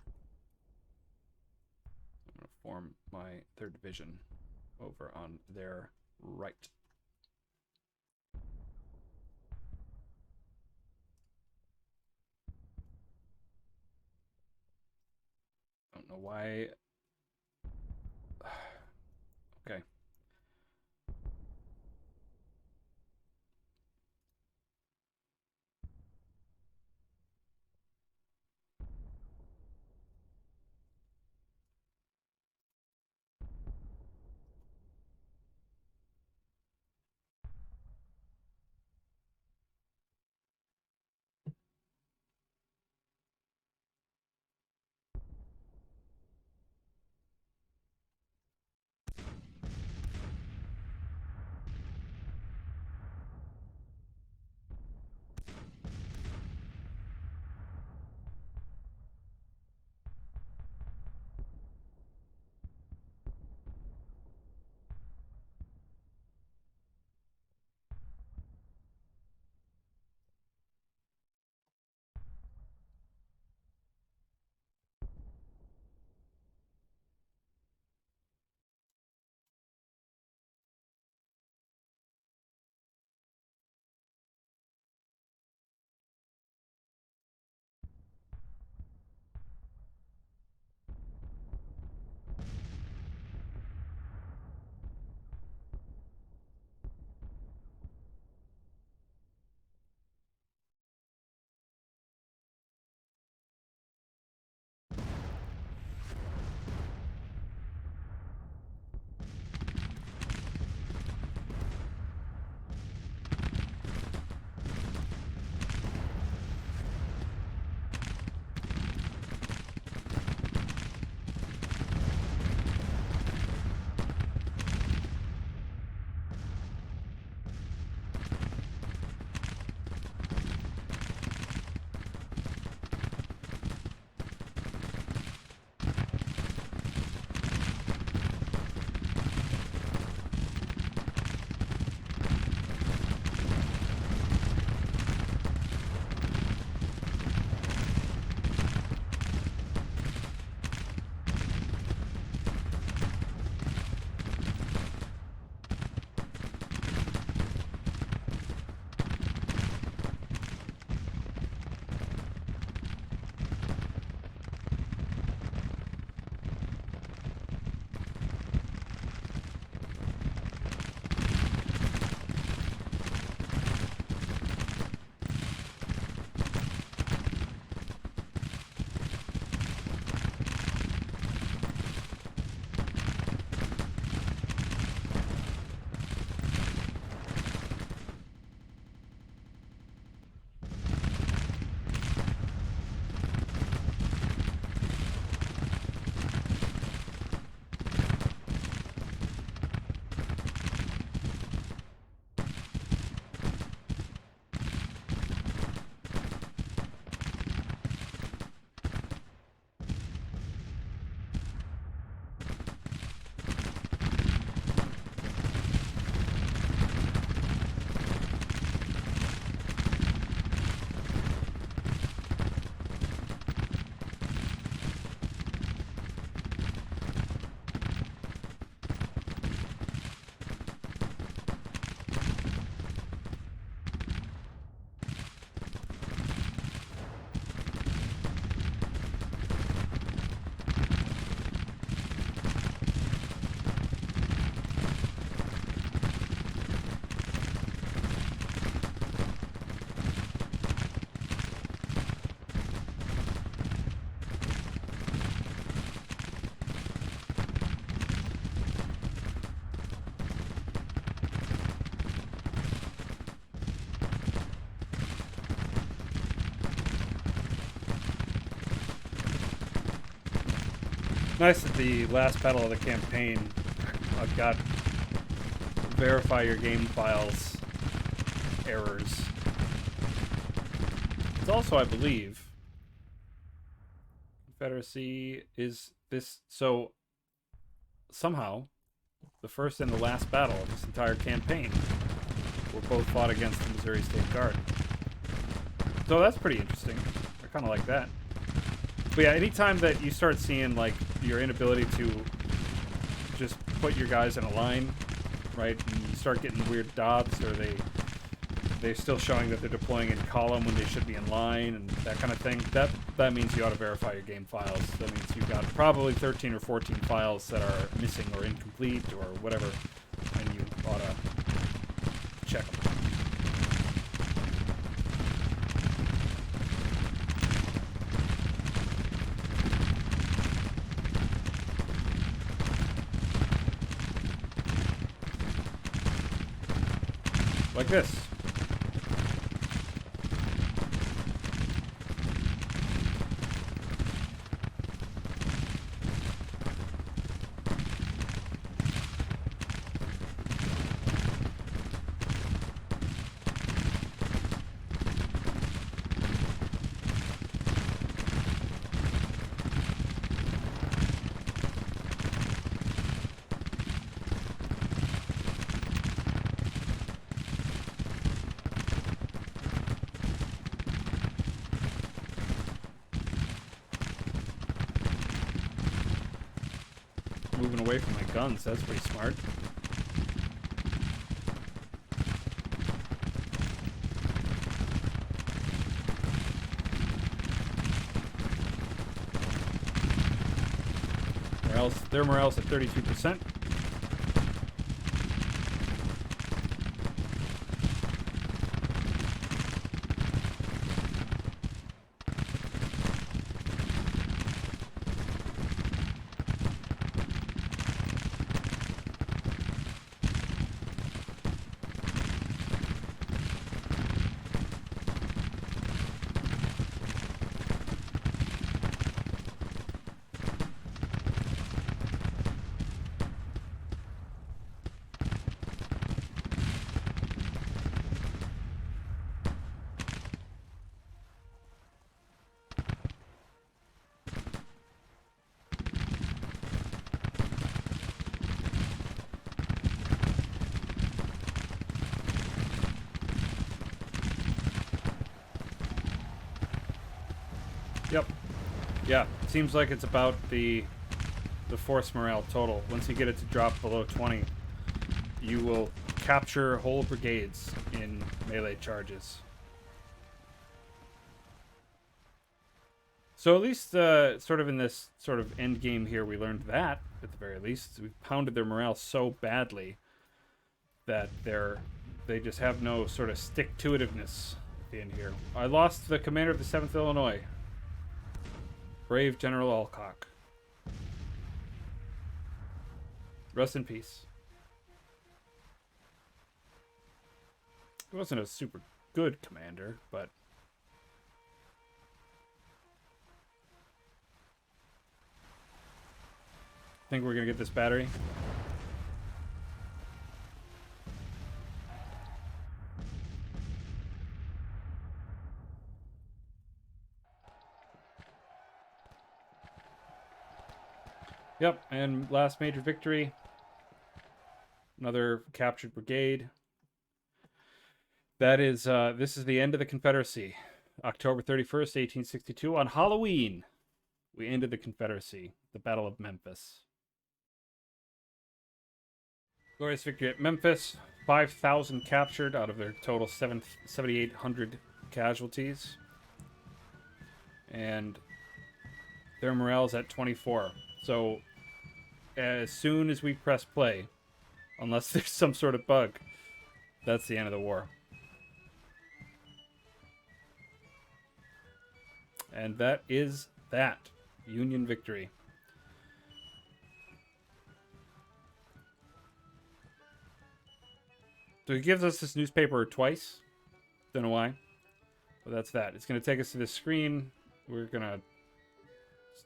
A: I'm going to form my 3rd Division over on their right. Don't know why. Okay. Nice that the last battle of the campaign got verify your game files errors. It's also, I believe, Confederacy is this, so somehow the first and the last battle of this entire campaign were both fought against the Missouri State Guard. So that's pretty interesting. I kind of like that. But yeah, anytime that you start seeing like your inability to put your guys in a line, right, and you start getting weird dots, or they're still showing that they're deploying in column when they should be in line, and that kind of thing, that means you ought to verify your game files. That means you've got probably 13 or 14 files that are missing or incomplete or whatever, and you ought to check them. Like this. Moving away from my guns, that's pretty smart. Their morale's at 32%. Yep. Yeah, seems like it's about the force morale total. Once you get it to drop below 20, you will capture whole brigades in melee charges. So at least sort of in this sort of end game here, we learned that, at the very least. We pounded their morale so badly that they just have no sort of stick-to-itiveness in here. I lost the commander of the 7th Illinois. Brave General Alcock. Rest in peace. He wasn't a super good commander, but I think we're gonna get this battery. Yep, and last major victory. Another captured brigade. That is, this is the end of the Confederacy. October 31st, 1862. On Halloween, we ended the Confederacy. The Battle of Memphis. Glorious victory at Memphis. 5,000 captured out of their total 7,800 casualties. And their morale's at 24. So, as soon as we press play, unless there's some sort of bug, that's the end of the war. And that is that. Union victory. So he gives us this newspaper twice. Don't know why. But that's that. It's going to take us to this screen. We're going to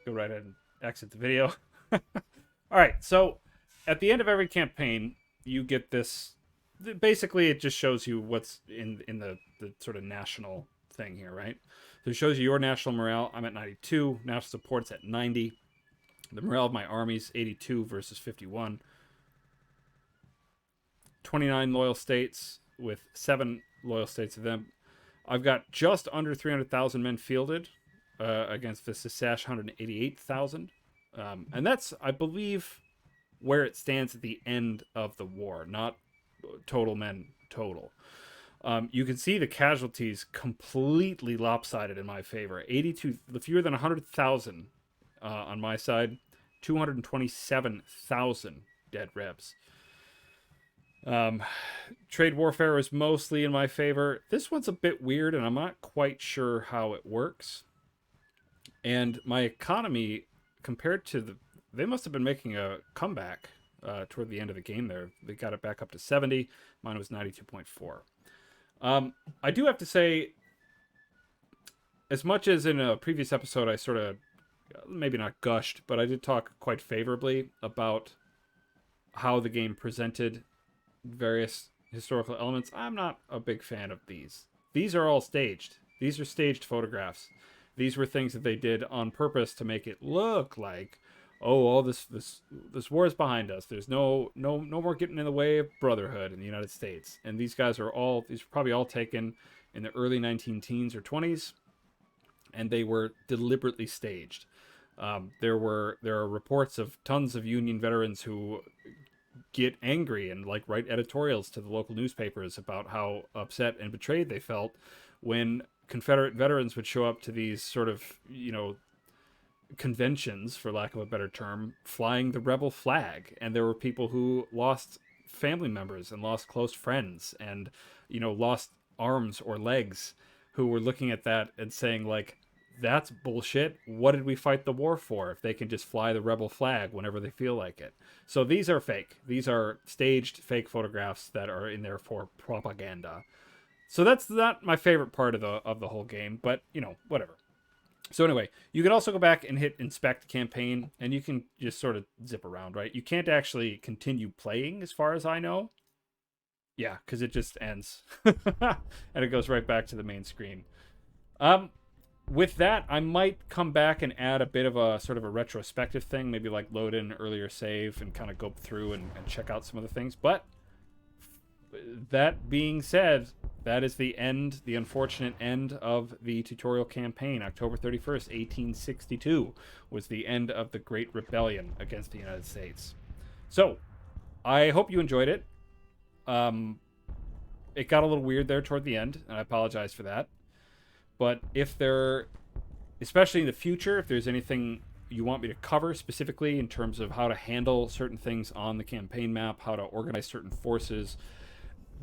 A: go right ahead and exit the video. Alright, so at the end of every campaign, you get this. Basically, it just shows you what's in the sort of national thing here, right? So it shows you your national morale. I'm at 92. National support's at 90. The morale of my armies, 82 versus 51. 29 loyal states with 7 loyal states of them. I've got just under 300,000 men fielded against the Sassash 188,000. And that's, I believe, where it stands at the end of the war, not total men total. You can see the casualties completely lopsided in my favor. 82, fewer than 100,000 on my side, 227,000 dead Rebs. Trade warfare is mostly in my favor. This one's a bit weird, and I'm not quite sure how it works. And my economy, compared to they must have been making a comeback toward the end of the game there. They got it back up to 70. Mine was 92.4. I do have to say, as much as in a previous episode I sort of, maybe not gushed, but I did talk quite favorably about how the game presented various historical elements. I'm not a big fan of these. These are all staged. These are staged photographs. These were things that they did on purpose to make it look like, oh, all this war is behind us. There's no more getting in the way of brotherhood in the United States. And these guys are probably all taken in the early 19-teens or 20s, and they were deliberately staged. There are reports of tons of Union veterans who get angry and like write editorials to the local newspapers about how upset and betrayed they felt when Confederate veterans would show up to these sort of, conventions, for lack of a better term, flying the rebel flag. And there were people who lost family members and lost close friends and, lost arms or legs, who were looking at that and saying, like, that's bullshit. What did we fight the war for if they can just fly the rebel flag whenever they feel like it? So these are fake. These are staged fake photographs that are in there for propaganda. So that's not my favorite part of the whole game, but, whatever. So anyway, you can also go back and hit inspect campaign, and you can just sort of zip around, right? You can't actually continue playing as far as I know. Yeah, because it just ends. And it goes right back to the main screen. With that, I might come back and add a bit of a sort of a retrospective thing, maybe like load in an earlier save and kind of go through and check out some of the things. But that being said, that is the unfortunate end of the tutorial campaign. October 31st, 1862 was the end of the Great Rebellion against the United States. So, I hope you enjoyed it. It got a little weird there toward the end, and I apologize for that. But especially in the future, if there's anything you want me to cover specifically in terms of how to handle certain things on the campaign map, how to organize certain forces,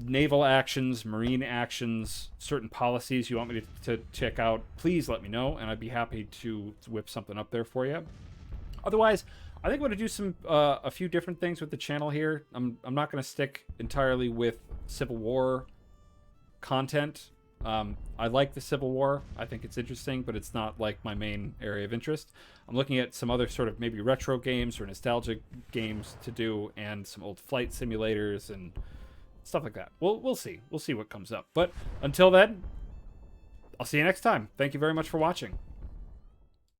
A: naval actions, marine actions, certain policies you want me to check out, please let me know, and I'd be happy to whip something up there for you. Otherwise, I think I'm going to do a few different things with the channel here. I'm not going to stick entirely with Civil War content. I like the Civil War. I think it's interesting, but it's not like my main area of interest. I'm looking at some other sort of maybe retro games or nostalgic games to do, and some old flight simulators and stuff like that. We'll see. We'll see what comes up. But until then, I'll see you next time. Thank you very much for watching.